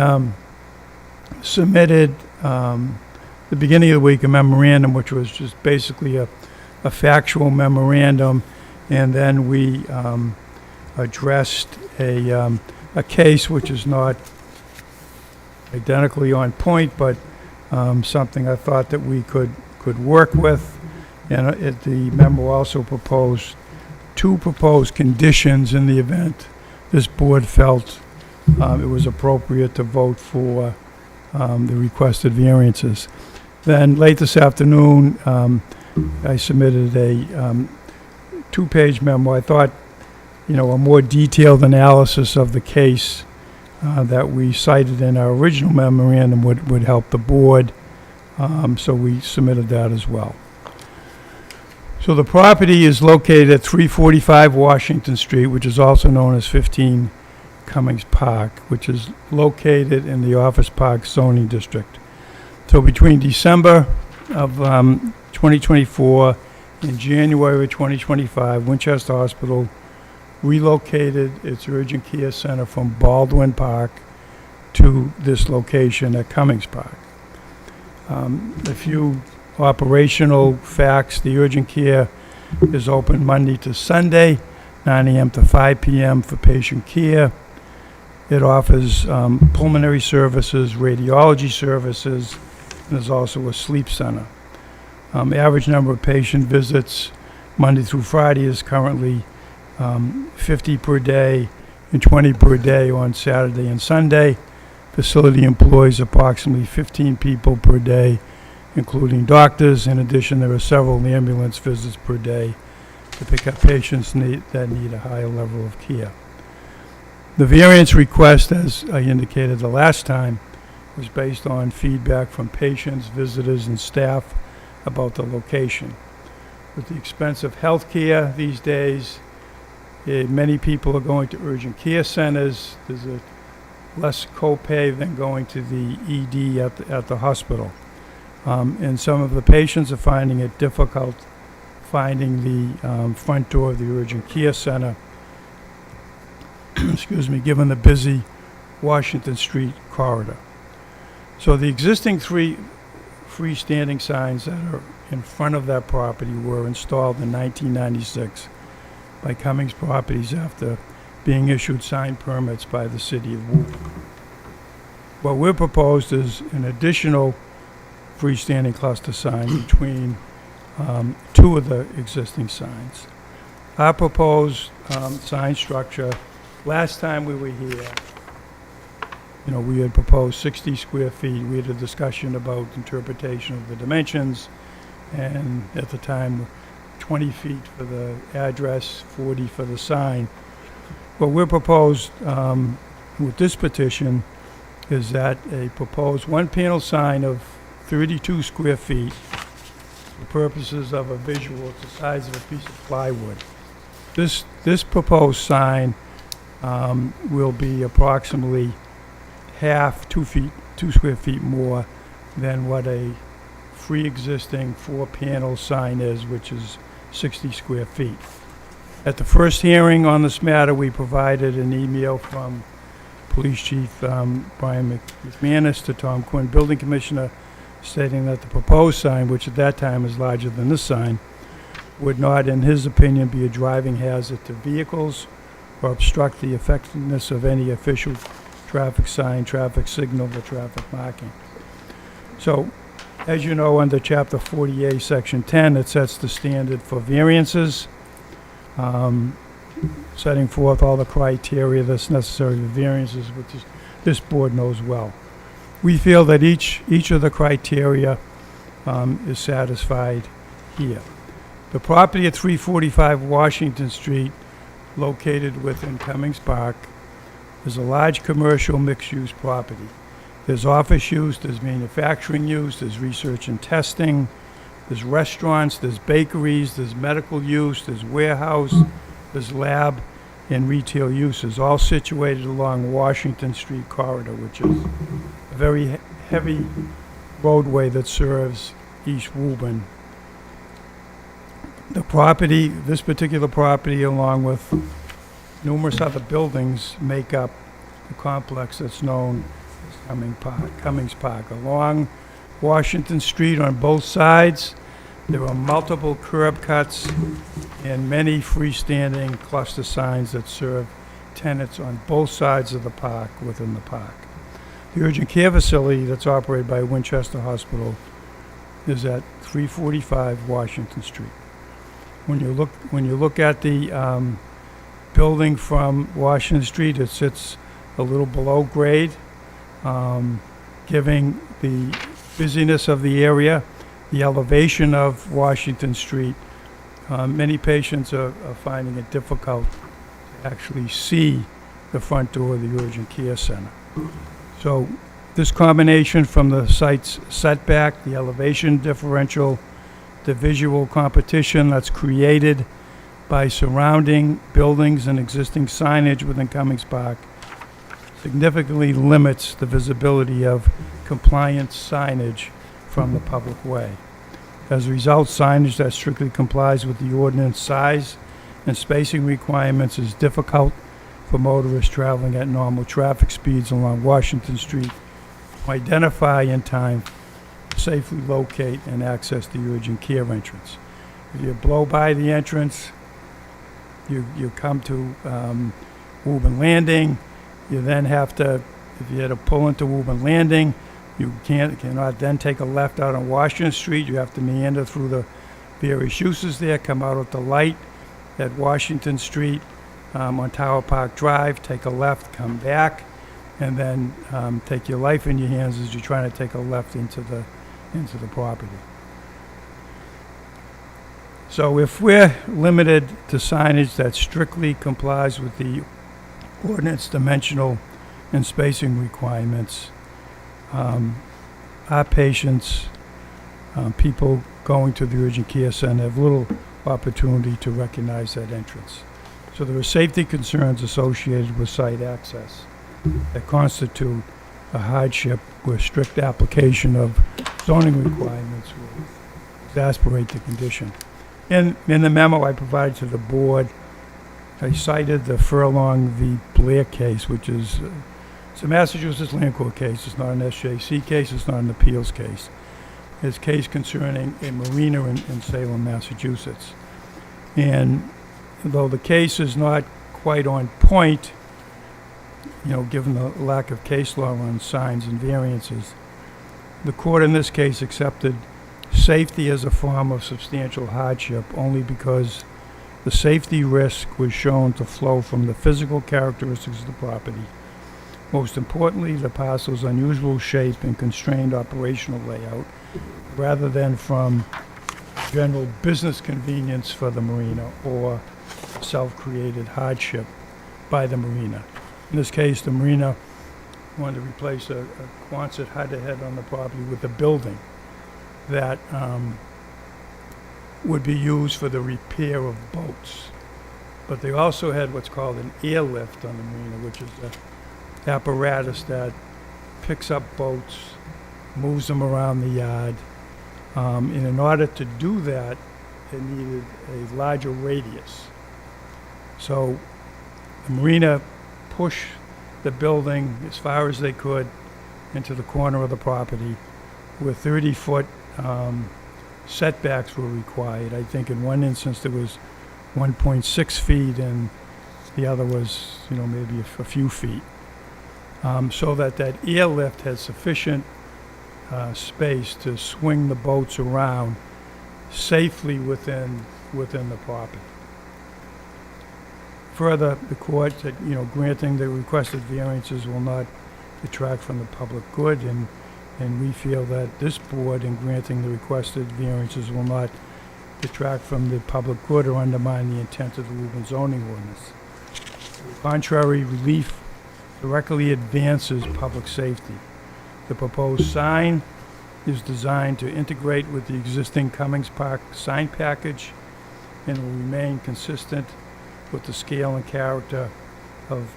submitted the beginning of the week a memorandum, which was just basically a factual memorandum, and then we addressed a case which is not identically on point, but something I thought that we could work with. And the memo also proposed two proposed conditions in the event this board felt it was appropriate to vote for the requested variances. Then late this afternoon, I submitted a two-page memo. I thought, a more detailed analysis of the case that we cited in our original memorandum would help the board, so we submitted that as well. So the property is located at 345 Washington Street, which is also known as 15 Cummings Park, which is located in the Office Park zoning district. So between December of 2024 and January 2025, Winchester Hospital relocated its urgent care center from Baldwin Park to this location at Cummings Park. A few operational facts: the urgent care is open Monday to Sunday, 9 a.m. to 5 p.m. for patient care. It offers pulmonary services, radiology services, and there's also a sleep center. Average number of patient visits Monday through Friday is currently 50 per day and 20 per day on Saturday and Sunday. Facility employs approximately 15 people per day, including doctors. In addition, there are several ambulance visits per day to pick up patients that need a higher level of care. The variance request, as I indicated the last time, was based on feedback from patients, visitors, and staff about the location. With the expense of health care these days, many people are going to urgent care centers. There's a less copay than going to the ED at the hospital. And some of the patients are finding it difficult finding the front door of the urgent care center, excuse me, given the busy Washington Street corridor. So the existing three freestanding signs that are in front of that property were installed in 1996 by Cummings Properties after being issued sign permits by the city of Woburn. What we're proposed is an additional freestanding cluster sign between two of the existing signs. Our proposed sign structure, last time we were here, we had proposed 60 square feet. We had a discussion about interpretation of the dimensions, and at the time, 20 feet for the address, 40 for the sign. What we're proposed with this petition is that a proposed one-panel sign of 32 square feet for purposes of a visual, it's the size of a piece of plywood. This proposed sign will be approximately half, 2 square feet more than what a pre-existing four-panel sign is, which is 60 square feet. At the first hearing on this matter, we provided an email from Police Chief Brian McManus to Tom Quinn, Building Commissioner, stating that the proposed sign, which at that time is larger than this sign, would not, in his opinion, be a driving hazard to vehicles or obstruct the effectiveness of any official traffic sign, traffic signal, or traffic marking. So, as you know, under Chapter 48, Section 10, it sets the standard for variances, setting forth all the criteria that's necessary for variances, which this board knows well. We feel that each of the criteria is satisfied here. The property at 345 Washington Street, located within Cummings Park, is a large commercial mixed-use property. There's office use, there's manufacturing use, there's research and testing, there's restaurants, there's bakeries, there's medical use, there's warehouse, there's lab and retail uses, all situated along Washington Street corridor, which is a very heavy roadway that serves East Woburn. The property, this particular property, along with numerous other buildings, make up the complex that's known as Cummings Park. Along Washington Street on both sides, there are multiple curb cuts and many freestanding cluster signs that serve tenants on both sides of the park, within the park. The urgent care facility that's operated by Winchester Hospital is at 345 Washington Street. When you look at the building from Washington Street. It sits a little below grade, giving the busyness of the area, the elevation of Washington Street. Many patients are finding it difficult to actually see the front door of the urgent care center. So this combination from the site's setback, the elevation differential, the visual competition that's created by surrounding buildings and existing signage within Cummings Park significantly limits the visibility of compliant signage from the public way. As a result, signage that strictly complies with the ordinance size and spacing requirements is difficult for motorists traveling at normal traffic speeds along Washington Street to identify in time, safely locate and access the urgent care entrance. If you blow by the entrance, you come to Woburn Landing. You then have to, if you had to pull into Woburn Landing, you cannot then take a left out on Washington Street. You have to meander through the various uses there, come out at the light at Washington Street on Tower Park Drive, take a left, come back, and then take your life in your hands as you're trying to take a left into the property. So if we're limited to signage that strictly complies with the ordinance dimensional and spacing requirements, our patients, people going to the urgent care center have little opportunity to recognize that entrance. So there are safety concerns associated with site access that constitute a hardship where strict application of zoning requirements will exacerbate the condition. In the memo I provided to the board, I cited the Furlong v. Blair case, which is it's a Massachusetts Land Court case. It's not an SJC case. It's not an appeals case. It's a case concerning a marina in Salem, Massachusetts. And though the case is not quite on point, given the lack of case law on signs and variances, the court in this case accepted safety as a form of substantial hardship only because the safety risk was shown to flow from the physical characteristics of the property. Most importantly, the parcel's unusual shape and constrained operational layout, rather than from general business convenience for the marina or self-created hardship by the marina. In this case, the marina wanted to replace a Quonset head-to-head on the property with a building that would be used for the repair of boats. But they also had what's called an airlift on the marina, which is an apparatus that picks up boats, moves them around the yard. And in order to do that, it needed a larger radius. So the marina pushed the building as far as they could into the corner of the property, where 30-foot setbacks were required. I think in one instance there was 1.6 feet and the other was, maybe a few feet. So that airlift had sufficient space to swing the boats around safely within the property. Further, the court said, granting the requested variances will not detract from the public good, and we feel that this board, in granting the requested variances, will not detract from the public good or undermine the intent of the Woburn zoning ordinance. Contrary relief directly advances public safety. The proposed sign is designed to integrate with the existing Cummings Park sign package and will remain consistent with the scale and character of,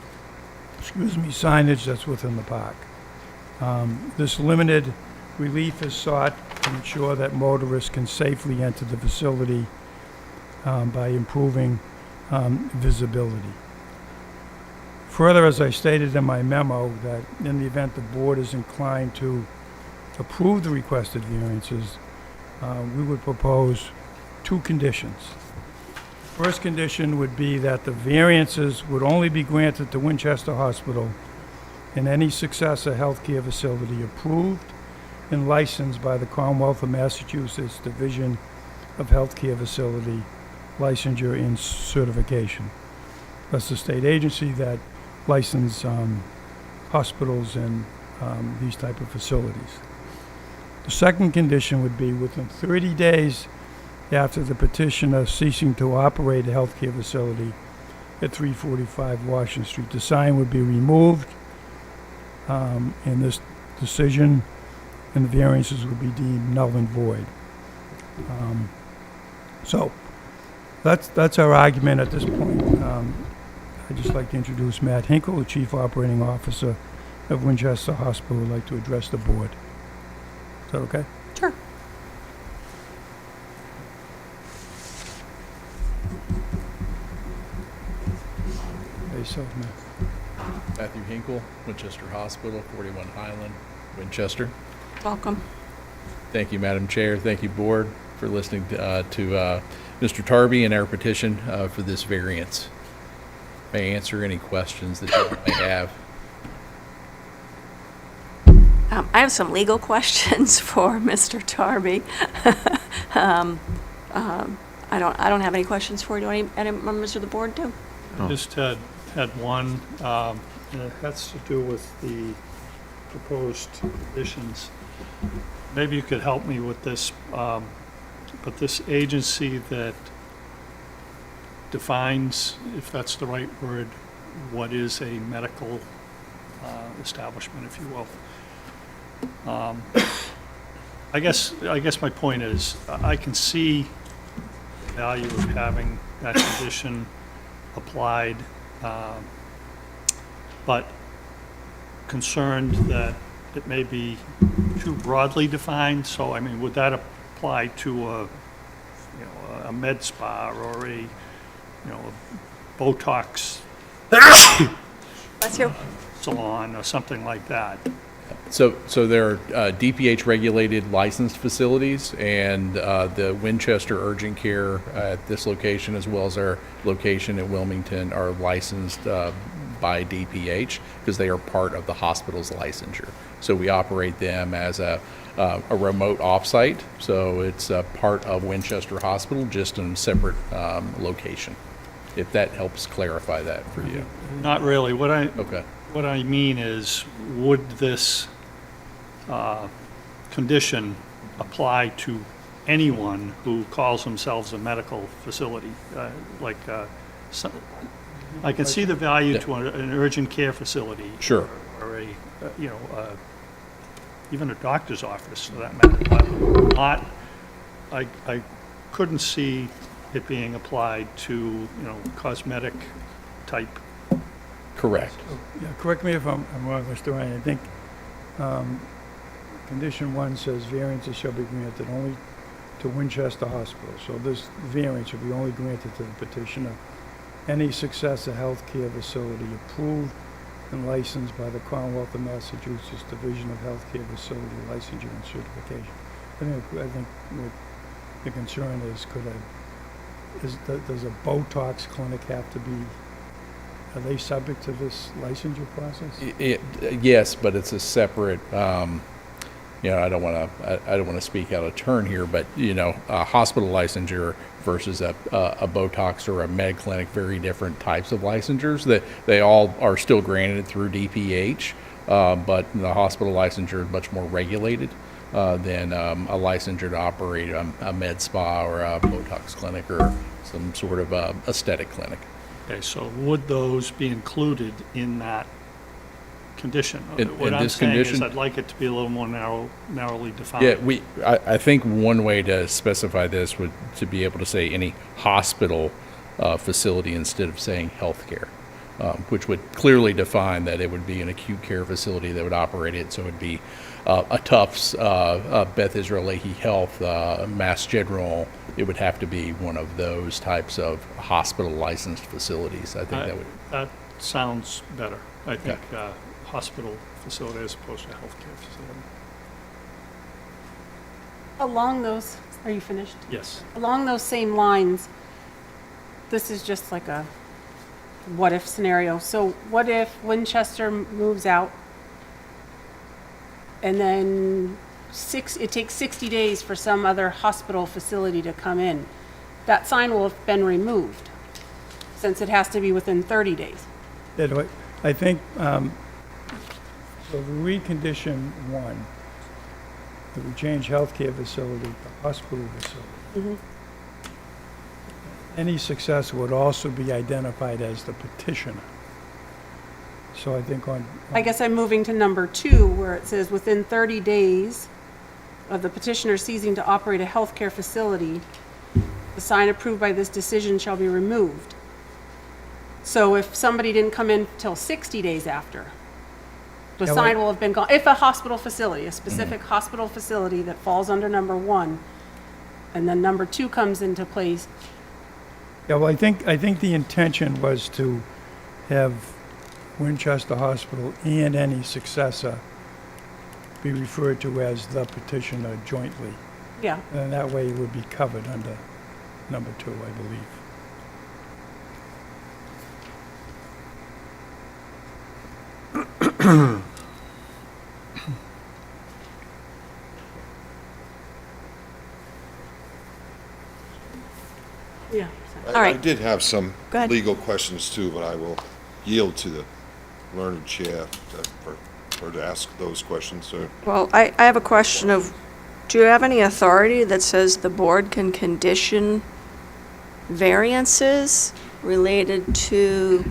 signage that's within the park. This limited relief is sought to ensure that motorists can safely enter the facility by improving visibility. Further, as I stated in my memo, that in the event the board is inclined to approve the requested variances, we would propose two conditions. First condition would be that the variances would only be granted to Winchester Hospital and any successor healthcare facility approved and licensed by the Commonwealth of Massachusetts Division of Healthcare Facility Licensure and Certification. That's the state agency that license hospitals and these type of facilities. The second condition would be within 30 days after the petitioner ceasing to operate a healthcare facility at 345 Washington Street, the sign would be removed, and this decision and the variances would be deemed null and void. So that's our argument at this point. I'd just like to introduce Matt Hinkle, the Chief Operating Officer of Winchester Hospital, would like to address the board. Is that okay? Sure. Hey, yourself, Matt. Matthew Hinkle, Winchester Hospital, 41 Highland, Winchester. Welcome. Thank you, Madam Chair. Thank you, Board, for listening to Mr. Tarby and our petition for this variance. May I answer any questions that you may have? I have some legal questions for Mr. Tarby. I don't have any questions for you. Do any members of the board do? Just had one, and it has to do with the proposed conditions. Maybe you could help me with this, but this agency that defines, if that's the right word, what is a medical establishment, if you will. I guess my point is, I can see the value of having that condition applied, but concerned that it may be too broadly defined. So, I mean, would that apply to a med spa or a Botox Bless you. salon or something like that? So there are DPH-regulated licensed facilities, and the Winchester Urgent Care at this location, as well as our location at Wilmington, are licensed by DPH because they are part of the hospital's licensure. So we operate them as a remote offsite, so it's a part of Winchester Hospital, just in a separate location, if that helps clarify that for you. Not really. Okay. What I mean is, would this condition apply to anyone who calls themselves a medical facility? I can see the value to an urgent care facility. Sure. Or even a doctor's office, for that matter. But I couldn't see it being applied to, cosmetic type. Correct. Yeah, correct me if I'm wrong, Mr. Ryan. I think condition 1 says variances shall be granted only to Winchester Hospital. So this variance will be only granted to the petitioner. Any successor healthcare facility approved and licensed by the Commonwealth of Massachusetts Division of Healthcare Facility Licensure and Certification. I think what the concern is, does a Botox clinic have to be, are they subject to this licensure process? Yes, but it's a separate, I don't want to speak out of turn here, but, a hospital licensure versus a Botox or a med clinic, very different types of licensures that they all are still granted through DPH, but the hospital licensure is much more regulated than a licensure to operate a med spa or a Botox clinic or some sort of aesthetic clinic. Okay, so would those be included in that condition? What In I'm this saying is, condition? I'd like it to be a little more narrowly defined. Yeah, I think one way to specify this would to be able to say any hospital facility instead of saying healthcare, which would clearly define that it would be an acute care facility that would operate it. So it would be a Tufts, Beth Israel Lahey Health, Mass General. It would have to be one of those types of hospital licensed facilities. I think that would. That sounds better. I think hospital facility as opposed to healthcare facility. Along those, are you finished? Yes. Along those same lines, this is just like a what-if scenario. So what if Winchester moves out, and then it takes 60 days for some other hospital facility to come in? That sign will have been removed. since it has to be within 30 days. I think, so we recondition one, that we change healthcare facility to hospital facility. Any successor would also be identified as the petitioner. So I think I guess I'm moving to number 2, where it says within 30 days of the petitioner ceasing to operate a healthcare facility, the sign approved by this decision shall be removed. So if somebody didn't come in till 60 days after, the Yeah, sign well- will have been gone. If a hospital facility, a specific hospital facility that falls under number 1, and then number 2 comes into place, Yeah, well, I think the intention was to have Winchester Hospital and any successor be referred to as the petitioner jointly. yeah. And that way it would be covered under number 2, I believe. Yeah. All right. I did have some Go ahead. legal questions too, but I will yield to the learned chair for her to ask those questions, so. Well, I have a question of, do you have any authority that says the board can condition variances related to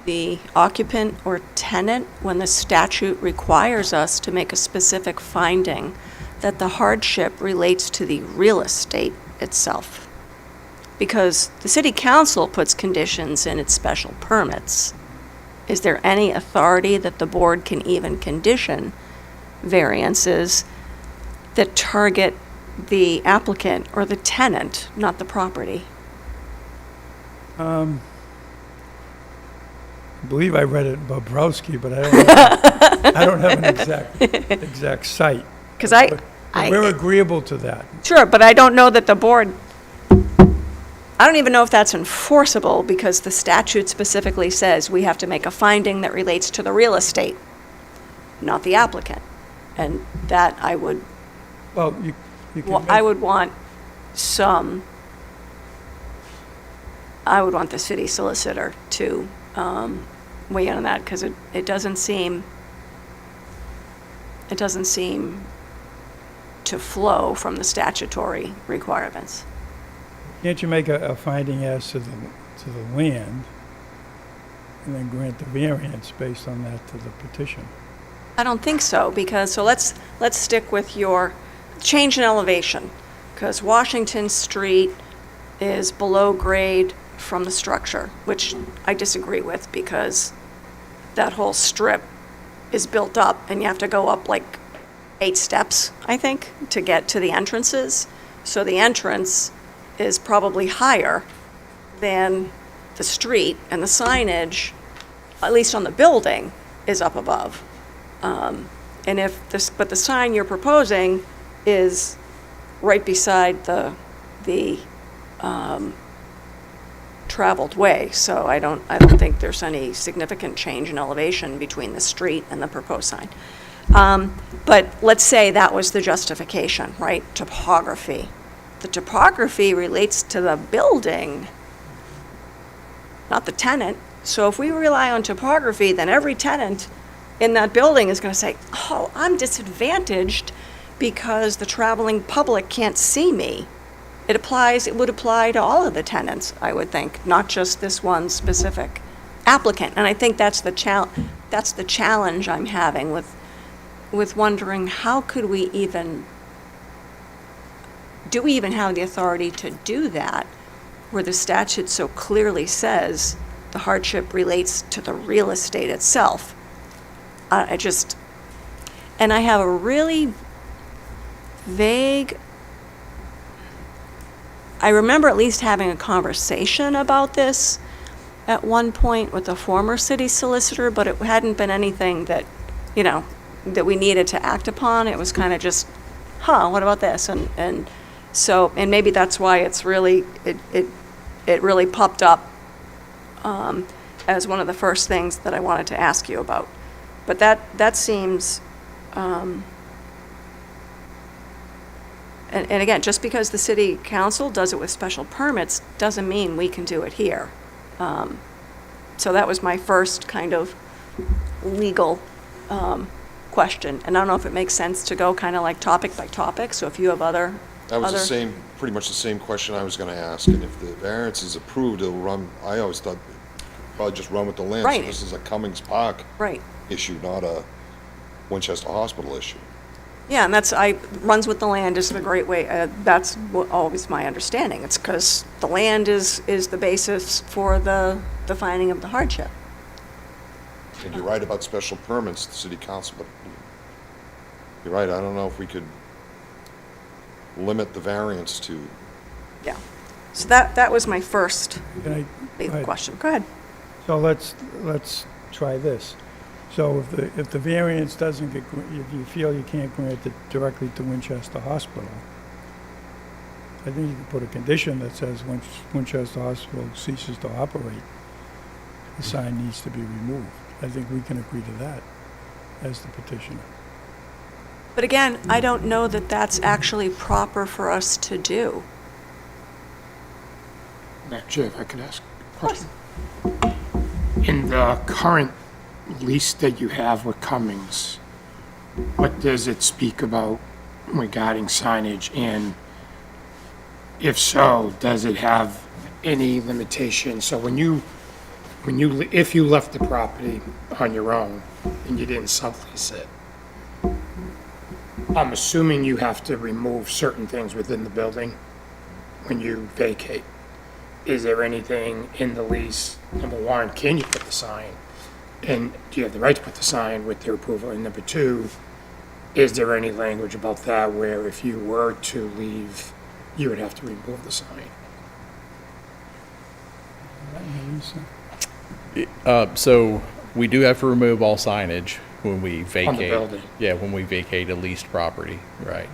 the occupant or tenant when the statute requires us to make a specific finding that the hardship relates to the real estate itself? Because the city council puts conditions in its special permits. Is there any authority that the board can even condition variances that target the applicant or the tenant, not the property? I believe I read it in Bobrowski, but I don't have an exact site. Because But we're agreeable to that. Sure, but I don't know that the board, I don't even know if that's enforceable, because the statute specifically says we have to make a finding that relates to the real estate, not the applicant. And that I would, Well, you can I make, would want some, I would want the city solicitor to weigh in on that, because it doesn't seem to flow from the statutory requirements. can't you make a finding as to the land and then grant the variance based on that to the petition? I don't think so, because, so let's stick with your change in elevation, because Washington Street is below grade from the structure, which I disagree with, because that whole strip is built up, and you have to go up like 8 steps, I think, to get to the entrances. So the entrance is probably higher than the street, and the signage, at least on the building, is up above. And if this, but the sign you're proposing is right beside the traveled way, so I don't think there's any significant change in elevation between the street and the proposed sign. But let's say that was the justification, right? Topography. The topography relates to the building, not the tenant. So if we rely on topography, then every tenant in that building is going to say, oh, I'm disadvantaged because the traveling public can't see me. It would apply to all of the tenants, I would think, not just this one specific applicant. And I think that's the challenge I'm having with wondering, how could we even, do we even have the authority to do that, where the statute so clearly says the hardship relates to the real estate itself? And I have a really vague, I remember at least having a conversation about this at one point with a former city solicitor, but it hadn't been anything that, that we needed to act upon. It was kind of just, what about this? And so, and maybe that's why it's really, it really popped up as one of the first things that I wanted to ask you about. But that seems, and again, just because the city council does it with special permits doesn't mean we can do it here. So that was my first kind of legal question. And I don't know if it makes sense to go kind of like topic by topic, so if you have other... That was the other- same, pretty much the same question I was gonna ask, and if the variance is approved, it'll run, I always thought, probably just run with the land. So Right. this is a Cummings Park Right. issue, not a Winchester Hospital issue. Yeah, and runs with the land is a great way, that's always my understanding. It's because the land is the basis for the finding of the hardship. And you're right about special permits, the city council, but you're right, I don't know if we could limit the variance to, Yeah. So that was my first Can I- legal go ahead. question. Go ahead. So let's try this. So if the variance doesn't get, if you feel you can't grant it directly to Winchester Hospital, I think you could put a condition that says when Winchester Hospital ceases to operate, the sign needs to be removed. I think we can agree to that as the petitioner. But again, I don't know that that's actually proper for us to do. Madam Chair, if I could ask a question. In the current lease that you have with Cummings, what does it speak about regarding signage? And if so, does it have any limitations? So if you left the property on your own and you didn't sublease it, I'm assuming you have to remove certain things within the building when you vacate. Is there anything in the lease, number one, can you put the sign? And do you have the right to put the sign with their approval? And number two, is there any language about that where if you were to leave, you would have to remove the sign? So we do have to remove all signage when we vacate. building. Yeah, when we vacate a leased property, right.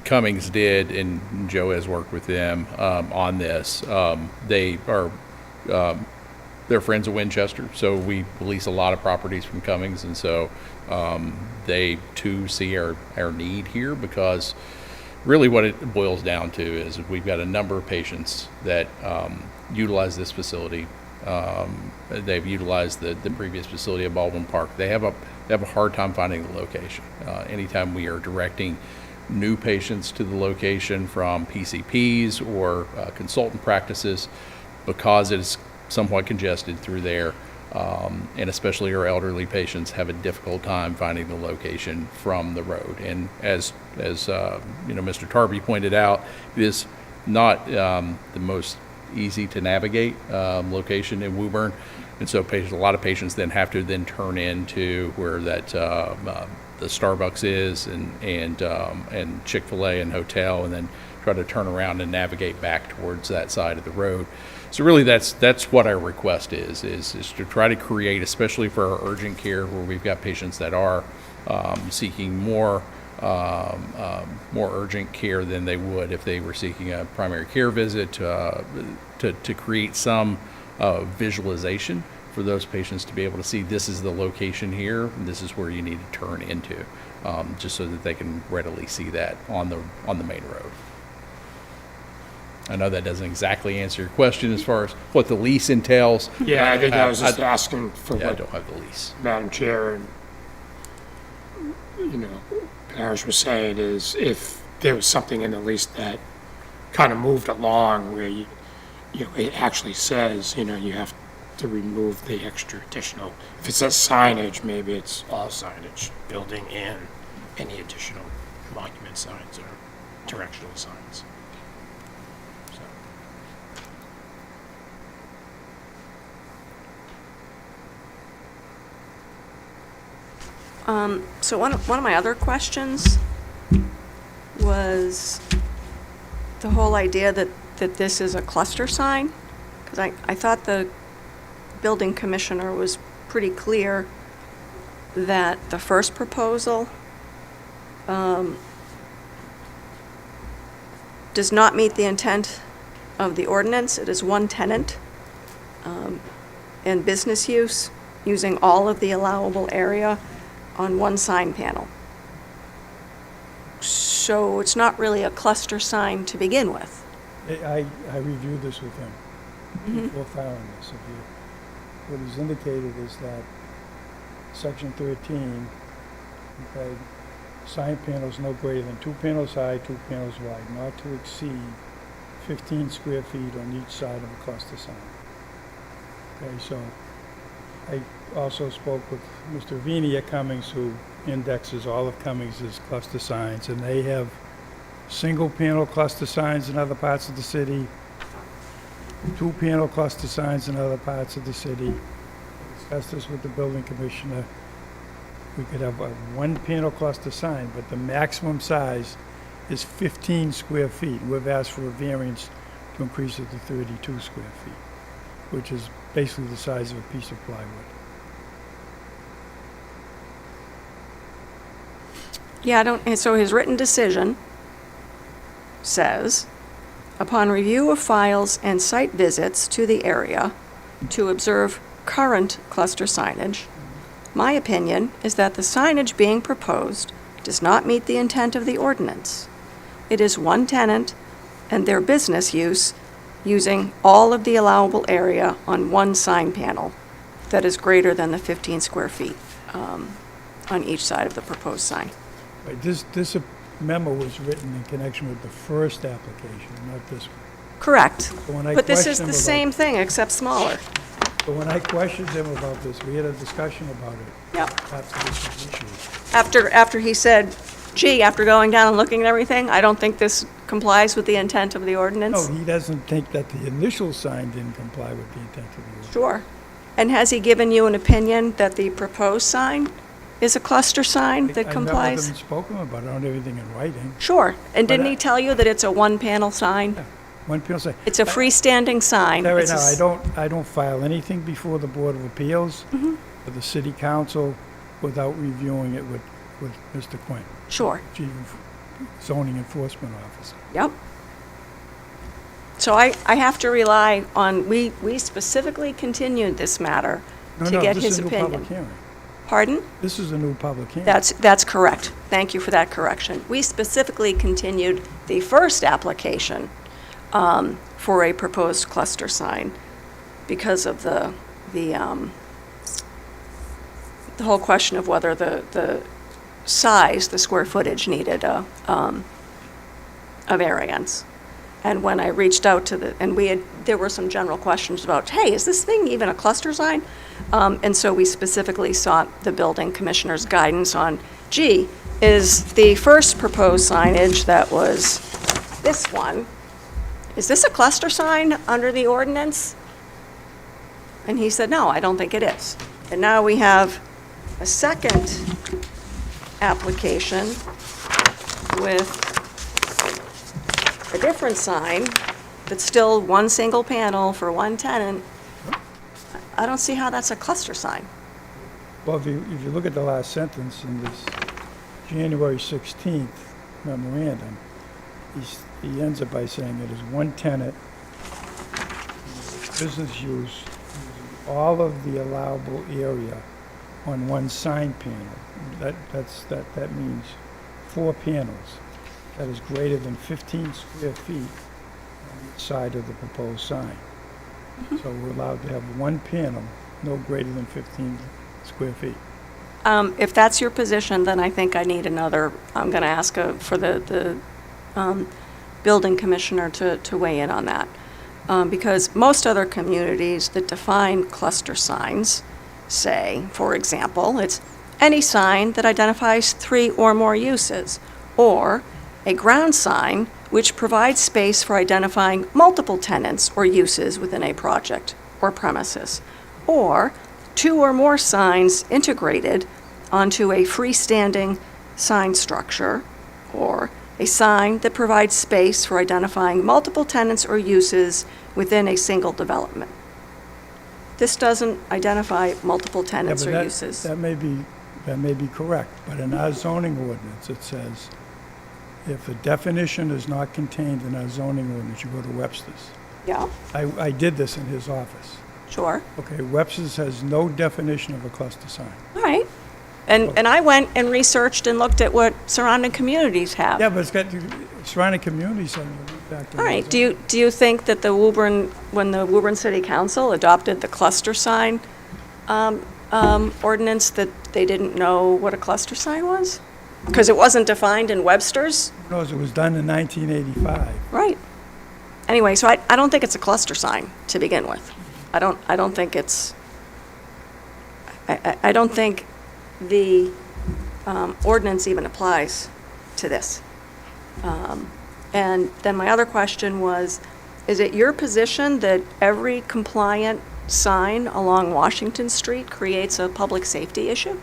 Cummings did, and Joe has worked with them on this. They are, they're friends of Winchester, so we lease a lot of properties from Cummings, and so they too see our need here, because really what it boils down to is we've got a number of patients that utilize this facility. They've utilized the previous facility at Baldwin Park. They have a hard time finding the location. Anytime we are directing new patients to the location from PCPs or consultant practices, because it is somewhat congested through there, and especially our elderly patients have a difficult time finding the location from the road. And as Mr. Tarby pointed out, it is not the most easy to navigate location in Woburn, and so a lot of patients then have to turn into where that the Starbucks is and Chick-fil-A and hotel, and then try to turn around and navigate back towards that side of the road. So really that's what our request is to try to create, especially for our urgent care, where we've got patients that are seeking more urgent care than they would if they were seeking a primary care visit, to create some visualization for those patients to be able to see this is the location here, and this is where you need to turn into, just so that they can readily see that on the main road. I know that doesn't exactly answer your question as far as what the lease entails. Yeah, I think I was just asking for Yeah, I what don't have the lease. Madam Chair and, Parrish was saying is if there was something in the lease that kind of moved along where it actually says, you have to remove the extra additional. If it says signage, maybe it's all signage, building and any additional monument signs or directional signs. So. So one of my other questions was the whole idea that this is a cluster sign, because I thought the building commissioner was pretty clear that the first proposal does not meet the intent of the ordinance. It is one tenant and business use, using all of the allowable area on one sign panel. So it's not really a cluster sign to begin with. I reviewed this with him. before filing this. What he's indicated is that section 13, okay, sign panels no greater than 2 panels high, 2 panels wide, not to exceed 15 square feet on each side of a cluster sign. Okay, so I also spoke with Mr. Vini at Cummings, who indexes all of Cummings' cluster signs, and they have single-panel cluster signs in other parts of the city, 2-panel cluster signs in other parts of the city. Discussed this with the building commissioner. We could have a 1-panel cluster sign, but the maximum size is 15 square feet. We've asked for a variance to increase it to 32 square feet, which is basically the size of a piece of plywood. Yeah, and so his written decision says, upon review of files and site visits to the area to observe current cluster signage, my opinion is that the signage being proposed does not meet the intent of the ordinance. It is one tenant and their business use using all of the allowable area on one sign panel that is greater than the 15 square feet on each side of the proposed sign. Right, this memo was written in connection with the first application, not this one. Correct. when I But this is questioned the him same thing, except smaller. But when I questioned him about this, we had a discussion about it Yep. after this was issued. After he said, gee, after going down and looking at everything, I don't think this complies with the intent of the ordinance. No, he doesn't think that the initial sign didn't comply with the intent of the ordinance. Sure. And has he given you an opinion that the proposed sign is a cluster sign that I met with complies? him and spoke to him about it. I don't have anything in writing. Sure. And didn't But, he tell you that it's a one-panel sign? One people say, It's a freestanding sign. right It's a now, s- I don't file anything before the Board of Appeals Mm-hmm. or the City Council without reviewing it with Mr. Quinn, Sure. Chief Zoning Enforcement Officer. Yep. So I have to rely on, we specifically continued this matter No, to no, get this his is a new public opinion. hearing. Pardon? This is a new public hearing. That's correct. Thank you for that correction. We specifically continued the first application for a proposed cluster sign because of the whole question of whether the size, the square footage needed a variance. And when I reached out to there were some general questions about, hey, is this thing even a cluster sign? And so we specifically sought the building commissioner's guidance on, gee, is the first proposed signage that was this one, is this a cluster sign under the ordinance? And he said, no, I don't think it is. And now we have a second application with a different sign that's still one single panel for one tenant. I don't see how that's a cluster sign. Well, if you look at the last sentence in this January 16th memorandum, he ends it by saying it is one tenant, business use, using all of the allowable area on one sign panel. That means 4 panels. That is greater than 15 square feet on each side of the proposed sign. So we're allowed to have one panel, no greater than 15 square feet. If that's your position, then I think I need another, I'm going to ask for the building commissioner to weigh in on that. Because most other communities that define cluster signs say, for example, it's any sign that identifies 3 or more uses, or a ground sign which provides space for identifying multiple tenants or uses within a project or premises, or 2 or more signs integrated onto a freestanding sign structure, or a sign that provides space for identifying multiple tenants or uses within a single development. This doesn't identify multiple tenants Yeah, or but uses. that may be correct, but in our zoning ordinance, it says, if a definition is not contained in our zoning ordinance, you go to Webster's. Yeah, I did this in his office. sure. Okay, Webster's has no definition of a cluster sign. All right. And I went and researched and looked at what surrounding communities have. Yeah, but it's got surrounding communities on the back. All right, do you think that the Woburn, when the Woburn City Council adopted the cluster sign ordinance, that they didn't know what a cluster sign was? Because it wasn't defined in Webster's? Who knows, it was done in 1985. Right. Anyway, so I don't think it's a cluster sign to begin with. I don't think it's, I don't think the ordinance even applies to this. And then my other question was, is it your position that every compliant sign along Washington Street creates a public safety issue?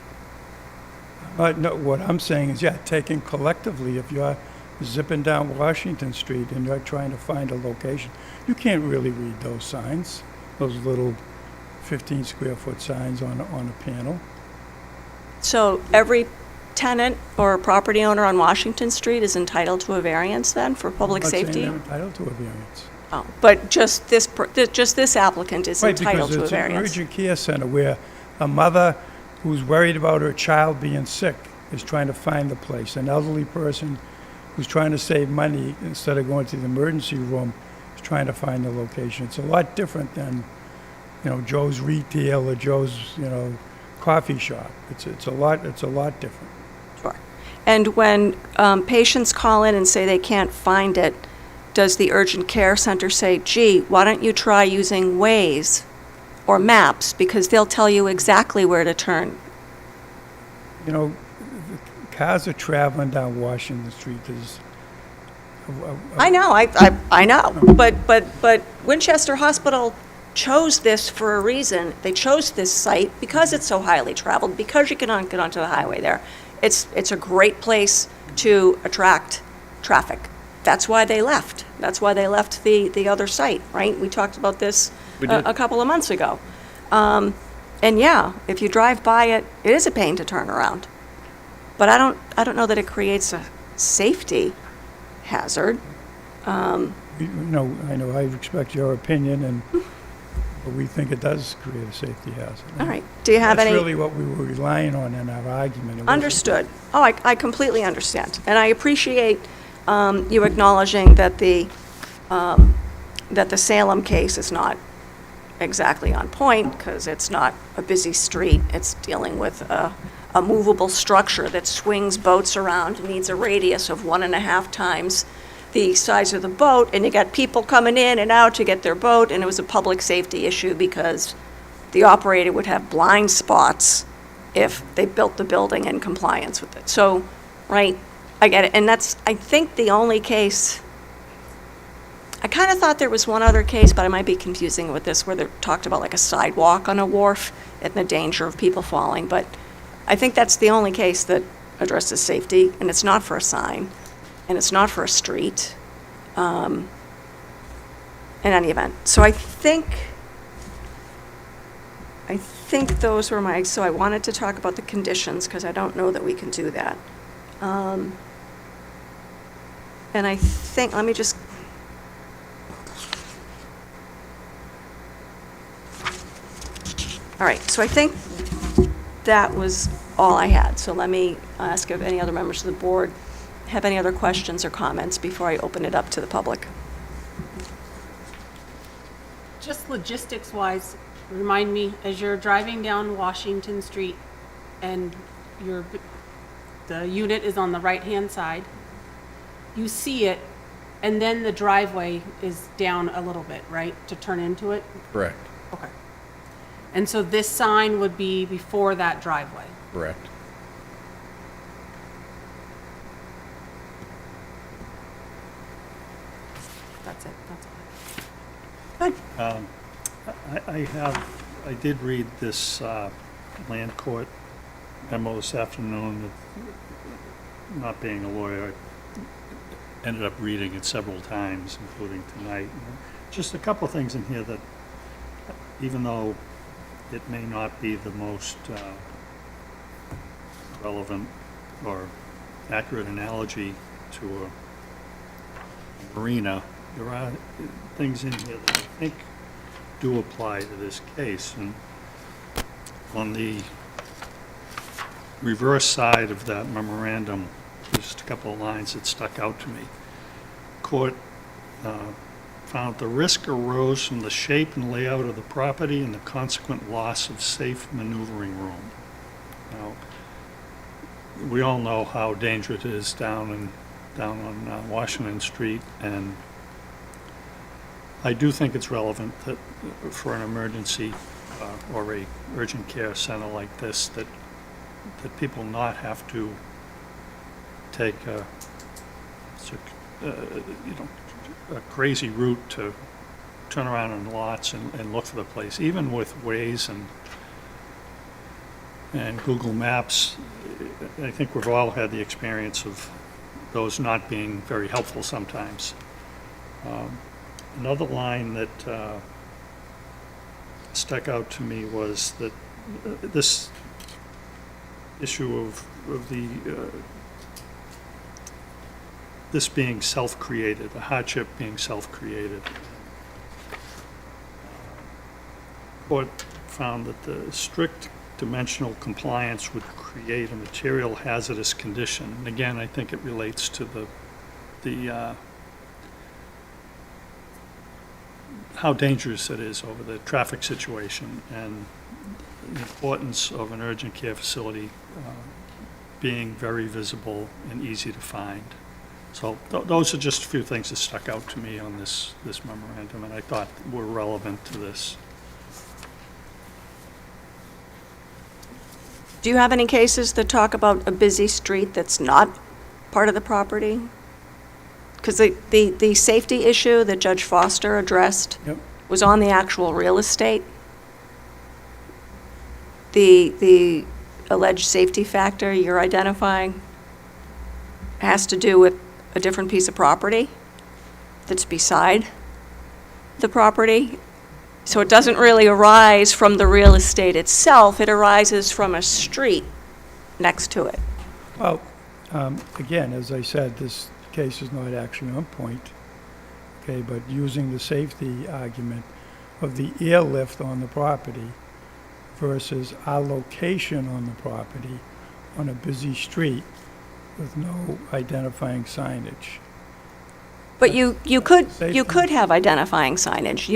No, what I'm saying is, yeah, taken collectively, if you're zipping down Washington Street and you're trying to find a location, you can't really read those signs, those little 15 square foot signs on a panel. So every tenant or property owner on Washington Street is entitled to a variance then for public I'm not saying safety? they're entitled to a variance. Oh, but just this applicant is entitled to a Right, because it's an variance. urgent care center where a mother who's worried about her child being sick is trying to find the place. An elderly person who's trying to save money instead of going to the emergency room is trying to find the location. It's a lot different than, Joe's retail or Joe's, coffee shop. It's a lot different. Sure. And when patients call in and say they can't find it, does the urgent care center say, gee, why don't you try using Waze or maps, because they'll tell you exactly where to turn? The cars are traveling down Washington Street. There's I know, I know, but Winchester Hospital chose this for a reason. They chose this site because it's so highly traveled, because you cannot get onto the highway there. It's a great place to attract traffic. That's why they left. That's why they left the other site, right? We talked about this a couple of months ago. And yeah, if you drive by it, it is a pain to turn around. But I don't know that it creates a safety hazard. I know I respect your opinion, but we think it does create a safety hazard. All right. Do you have That's any? really what we were relying on in our argument. It wasn't- Understood. Oh, I completely understand. And I appreciate you acknowledging that the Salem case is not exactly on point, because it's not a busy street. It's dealing with a movable structure that swings boats around and needs a radius of 1.5 times the size of the boat, and you got people coming in and out to get their boat, and it was a public safety issue because the operator would have blind spots if they built the building in compliance with it. So, right, I get it. And that's, I think, the only case. I kind of thought there was one other case, but I might be confusing it with this, where they talked about like a sidewalk on a wharf and the danger of people falling. But I think that's the only case that addresses safety, and it's not for a sign, and it's not for a street, in any event. So I think those were my, so I wanted to talk about the conditions, because I don't know that we can do that. And I think, let me just, all right, so I think that was all I had. So let me ask if any other members of the board have any other questions or comments before I open it up to the public. Just logistics-wise, remind me, as you're driving down Washington Street and the unit is on the right-hand side, you see it, and then the driveway is down a little bit, right, to turn into it? Correct. Okay. And so this sign would be before that driveway? Correct. That's it, that's all. Good. I did read this land court memo this afternoon. Not being a lawyer, I ended up reading it several times, including tonight. Just a couple of things in here that, even though it may not be the most relevant or accurate analogy to a marina, there are things in here that I think do apply to this case. And on the reverse side of that memorandum, just a couple of lines that stuck out to me. Court found the risk arose from the shape and layout of the property and the consequent loss of safe maneuvering room. Now, we all know how dangerous it is down on Washington Street, and I do think it's relevant that for an emergency or a urgent care center like this, that people not have to take a crazy route to turn around in lots and look for the place. Even with Waze and Google Maps, I think we've all had the experience of those not being very helpful sometimes. Another line that stuck out to me was that this issue of the this being self-created, the hardship being self-created. Court found that the strict dimensional compliance would create a material hazardous condition. And again, I think it relates to the how dangerous it is over the traffic situation and the importance of an urgent care facility being very visible and easy to find. So those are just a few things that stuck out to me on this memorandum, and I thought were relevant to this. Do you have any cases that talk about a busy street that's not part of the property? Because the safety issue that Judge Foster addressed Yep. was on the actual real estate. The alleged safety factor you're identifying has to do with a different piece of property that's beside the property. So it doesn't really arise from the real estate itself, it arises from a street next to it. Well, again, as I said, this case is not actually on point, okay, but using the safety argument of the airlift on the property versus our location on the property on a busy street with no identifying signage. But you could have identifying signage,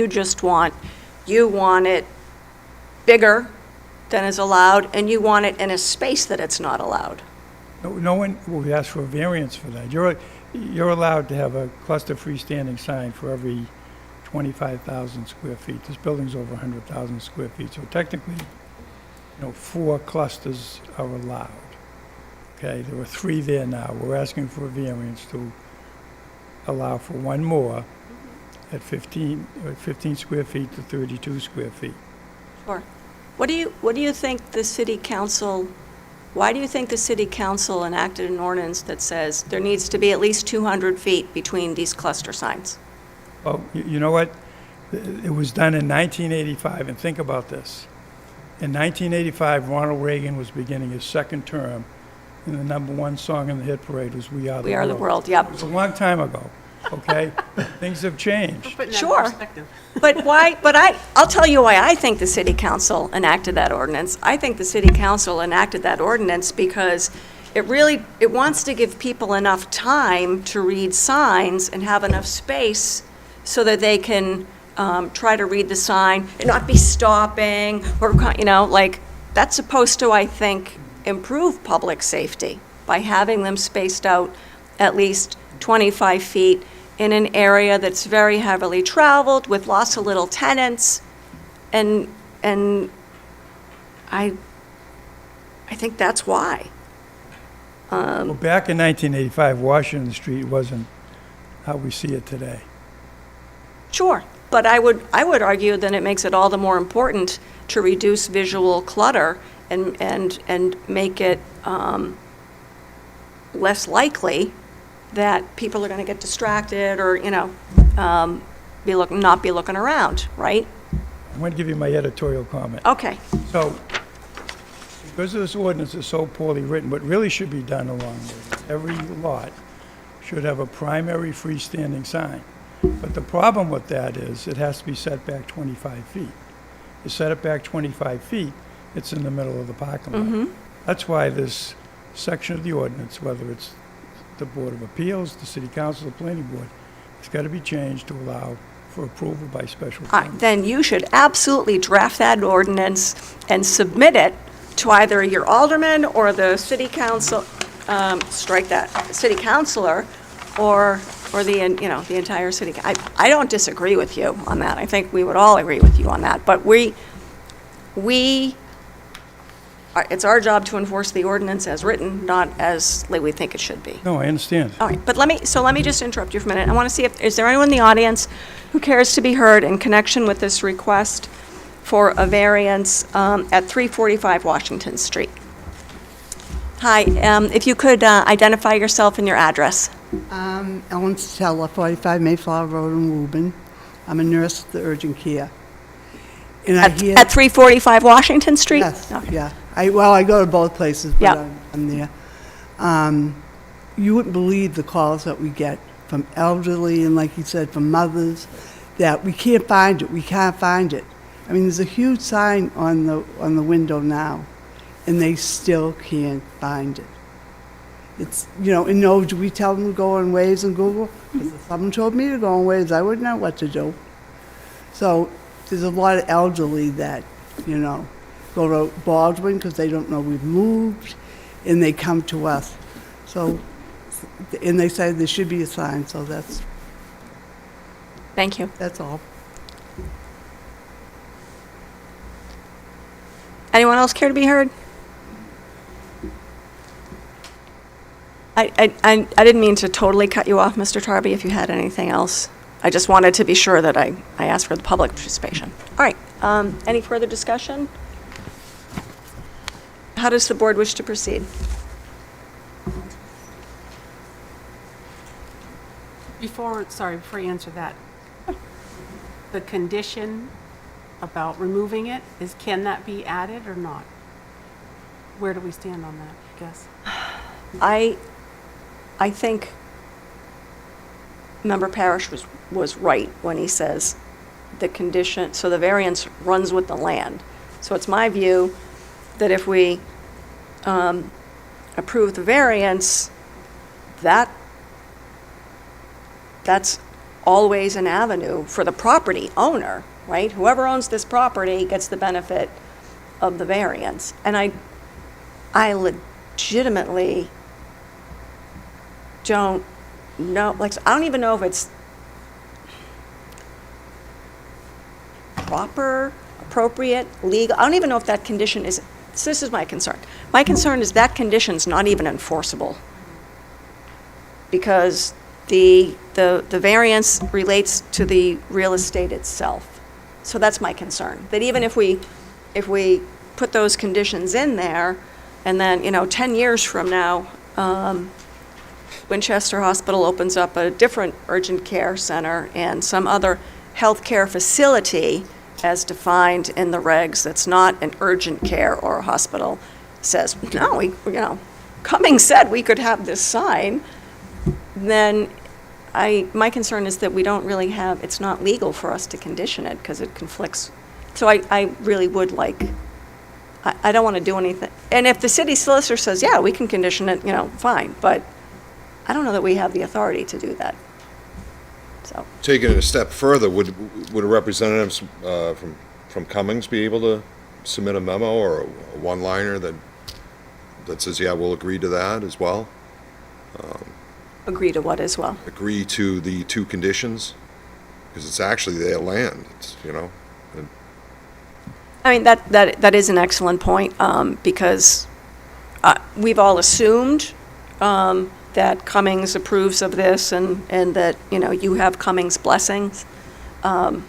you want it bigger than is allowed, and you want it in a space that it's not allowed. No one will ask for a variance for that. You're allowed to have a cluster freestanding sign for every 25,000 square feet. This building's over 100,000 square feet, so technically, 4 clusters are allowed. Okay, there were 3 there now. We're asking for a variance to allow for 1 more at 15 square feet to 32 square feet. Sure. What do you think the city council, why do you think the city council enacted an ordinance that says there needs to be at least 200 feet between these cluster signs? Well, you know what? It was done in 1985, and think about this. In 1985, Ronald Reagan was beginning his second term, and the #1 song in the hit parade was "We Are the World." We Are the World, yep. It was a long time ago, okay? Things have changed. Putting that in Sure. perspective. But I'll tell you why I think the city council enacted that ordinance. I think the city council enacted that ordinance because it wants to give people enough time to read signs and have enough space so that they can try to read the sign and not be stopping or, that's supposed to, I think, improve public safety by having them spaced out at least 25 feet in an area that's very heavily traveled with lots of little tenants. And I think that's why. Well, back in 1985, Washington Street wasn't how we see it today. Sure, but I would argue that it makes it all the more important to reduce visual clutter and make it less likely that people are going to get distracted or, not be looking around, right? I'm going to give you my editorial comment. Okay. So, because this ordinance is so poorly written, what really should be done along with it, every lot should have a primary freestanding sign. But the problem with that is it has to be set back 25 feet. You set it back 25 feet, it's in the middle of the parking lot. That's why this section of the ordinance, whether it's the Board of Appeals, the City Council, the Planning Board, it's got to be changed to allow for approval by special permit. Then you should absolutely draft that ordinance and submit it to either your alderman or the city council, strike that, city councilor, or the, you know, the entire city. I don't disagree with you on that. I think we would all agree with you on that. But it's our job to enforce the ordinance as written, not as we think it should be. No, I understand. All right, but let me just interrupt you for a minute. I want to see is there anyone in the audience who cares to be heard in connection with this request for a variance at 345 Washington Street? Hi, if you could identify yourself and your address. Ellen Stella, 45 Mayflower Road in Woburn. I'm a nurse at the urgent care. And I hear... At 345 Washington Street? Yes, Okay. yeah. I go to both places, but Yeah. I'm there. You wouldn't believe the calls that we get from elderly and, like you said, from mothers, that we can't find it, we can't find it. I mean, there's a huge sign on the window now, and they still can't find it. It's, you know, and no, do we tell them to go on Waze and Google? Because if someone told me to go on Waze, I wouldn't know what to do. So there's a lot of elderly that, you know, go to Baldwin because they don't know we've moved, and they come to us. So, and they say there should be a sign, so Thank you. that's all. Anyone else care to be heard? I didn't mean to totally cut you off, Mr. Tarby, if you had anything else. I just wanted to be sure that I asked for the public participation. All right, any further discussion? How does the board wish to proceed? Before you answer that, the condition about removing it can that be added or not? Where do we stand on that, I guess? I think Member Parrish was right when he says the condition, so the variance runs with the land. So it's my view that if we approve the variance, that's always an avenue for the property owner, right? Whoever owns this property gets the benefit of the variance. And I legitimately don't know, like, I don't even know if it's proper, appropriate, legal. I don't even know if that condition is, so this is my concern. My concern is that condition's not even enforceable, because the variance relates to the real estate itself. So that's my concern, that even if we put those conditions in there, and then, 10 years from now, Winchester Hospital opens up a different urgent care center and some other healthcare facility as defined in the regs that's not an urgent care or a hospital, says, no, Cummings said we could have this sign, then my concern is that we don't really have, it's not legal for us to condition it because it conflicts. So I really would like, I don't want to do anything. And if the city solicitor says, yeah, we can condition it, fine, but I don't know that we have the authority to do that. So, Taking it a step further, would a representative from Cummings be able to submit a memo or a one-liner that says, yeah, we'll agree to that as well? agree to what as well? Agree to the two conditions? Because it's actually their land, and I mean, that is an excellent point, because we've all assumed that Cummings approves of this and that, you have Cummings' blessings. When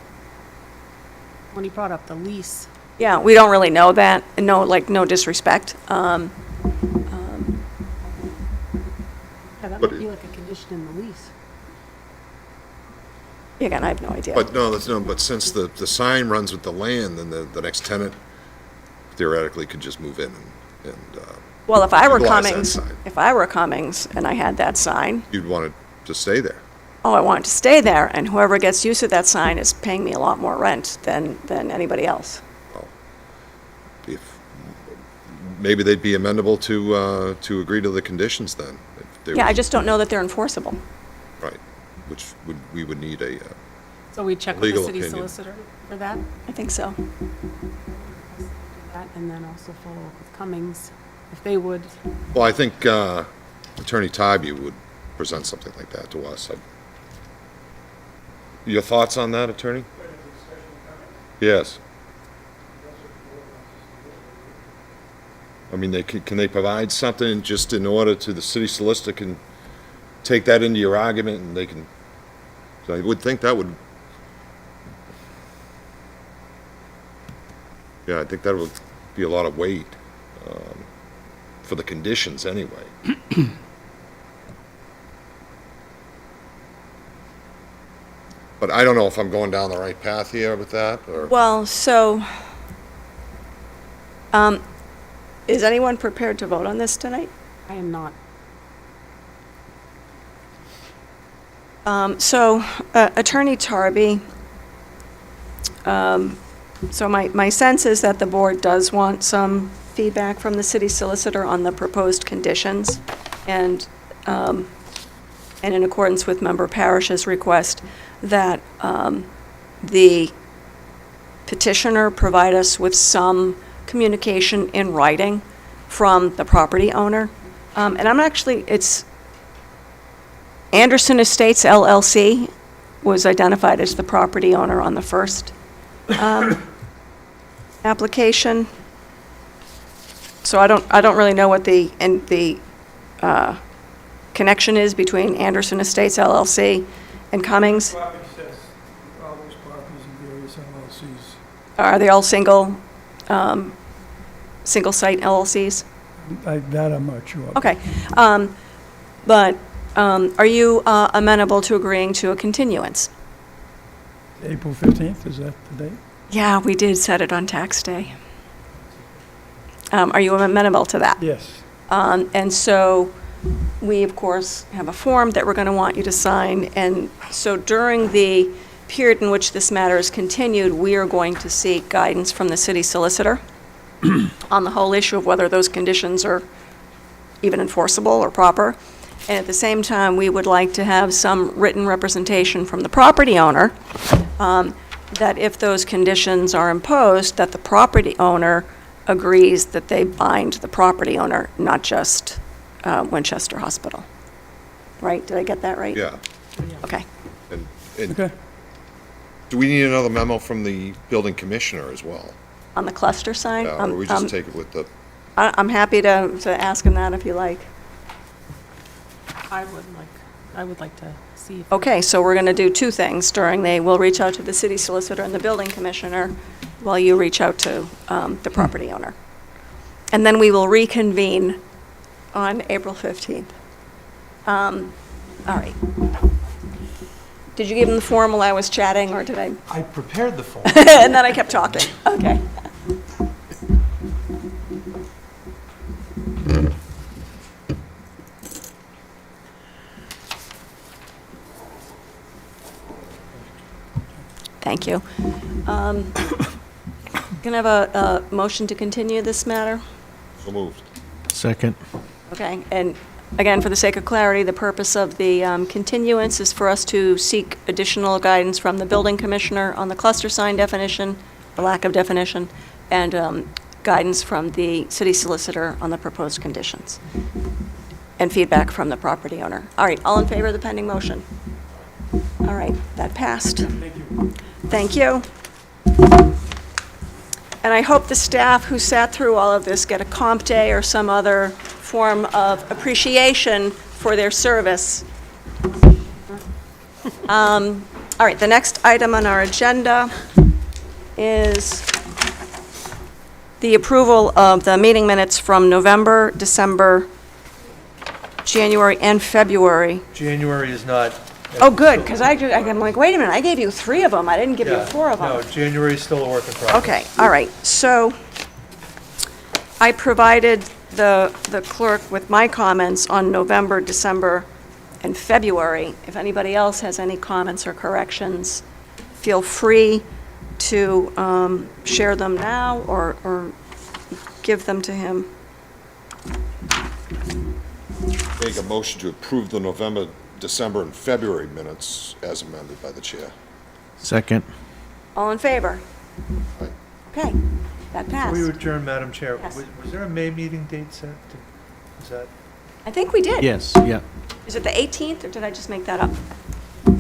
he brought up the lease, Yeah, we don't really know that, and no disrespect. yeah, that But might be like a condition in the lease. Again, I have no idea. but but since the sign runs with the land, then the next tenant theoretically could just move in and Well, if I were utilize that Cummings, sign. and I had that sign, You'd want it to stay there. I want it to stay there, and whoever gets use of that sign is paying me a lot more rent than anybody else. If maybe they'd be amenable to agree to the conditions then. if they Yeah, I were- just don't know that they're enforceable. Right, which we would need a, So we check with the Legal city opinion. solicitor for that? I think so. That, and then also follow up with Cummings, if they would. well, I think Attorney Tybee would present something like that to us. Your thoughts on that, Attorney? Yes. I mean, can they provide something just in order to the city solicitor can take that into your argument and they can, so I would think that would, yeah, I think that would be a lot of weight for the conditions anyway. But I don't know if I'm going down the right path here with that, or, Well, so, is anyone prepared to vote on this tonight? I am not. Attorney Tarby, so my sense is that the board does want some feedback from the city solicitor on the proposed conditions, and in accordance with Member Parrish's request, that the petitioner provide us with some communication in writing from the property owner. And I'm actually, it's Anderson Estates LLC was identified as the property owner on the first application. So I don't really know what the connection is between Anderson Estates LLC and Cummings. Property says all those properties in various LLCs. Are they all single-site LLCs? That I'm not sure. Okay. But are you amenable to agreeing to a continuance? April 15th, is that the date? Yeah, we did set it on tax day. Are you amenable to that? Yes. And so we, of course, have a form that we're going to want you to sign. And so during the period in which this matter is continued, we are going to seek guidance from the city solicitor on the whole issue of whether those conditions are even enforceable or proper. And at the same time, we would like to have some written representation from the property owner that if those conditions are imposed, that the property owner agrees that they bind the property owner, not just Winchester Hospital. Right? Did I get that right? yeah. Okay. And Okay. do we need another memo from the building commissioner as well? On the cluster sign? Or we just take it with the, I'm happy to ask him that if you like. I would like to see. Okay, so we're going to do two things during we'll reach out to the city solicitor and the building commissioner while you reach out to the property owner. And then we will reconvene on April 15th. All right. Did you give him the form while I was chatting, or did I? I prepared the form. And then I kept talking. Okay. Thank you. Can I have a motion to continue this matter? so moved. Second. Okay, and again, for the sake of clarity, the purpose of the continuance is for us to seek additional guidance from the building commissioner on the cluster sign definition, the lack of definition, and guidance from the city solicitor on the proposed conditions, and feedback from the property owner. All right, all in favor of the pending motion? All right, that passed. Thank you. And I hope the staff who sat through all of this get a comp day or some other form of appreciation for their service. All right, the next item on our agenda is the approval of the meeting minutes from November, December, January, and February. January is not. Oh, good, because I'm like, wait a minute, I gave you 3 of them, I didn't give you 4 of them. No, January is still a work in progress. Okay, all right, so I provided the clerk with my comments on November, December, and February. If anybody else has any comments or corrections, feel free to share them now or give them to him Make a motion to approve the November, December, and February minutes as amended by the chair. Second. All in favor? Aye. Okay, that passed. Before you adjourn, Madam Chair, Yes. was there a May meeting date set? Is that, I think we did. Yes, yeah. Is it the 18th, or did I just make that up?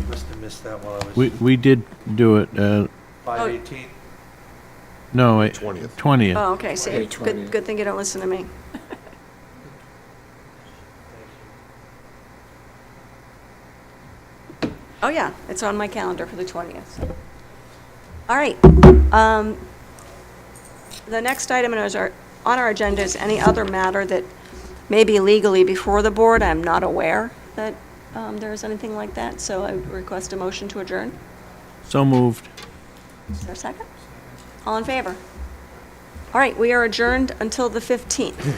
must have missed that while I was, We did do it, 5/18? no, 20th. 20th. Oh, okay, see, good thing you don't listen to me. Oh, yeah, it's on my calendar for the 20th. All right. The next item on our agenda is any other matter that may be legally before the board. I'm not aware that there is anything like that, so I would request a motion to adjourn. So moved. Is there a second? All in favor? All right, we are adjourned until the 15th.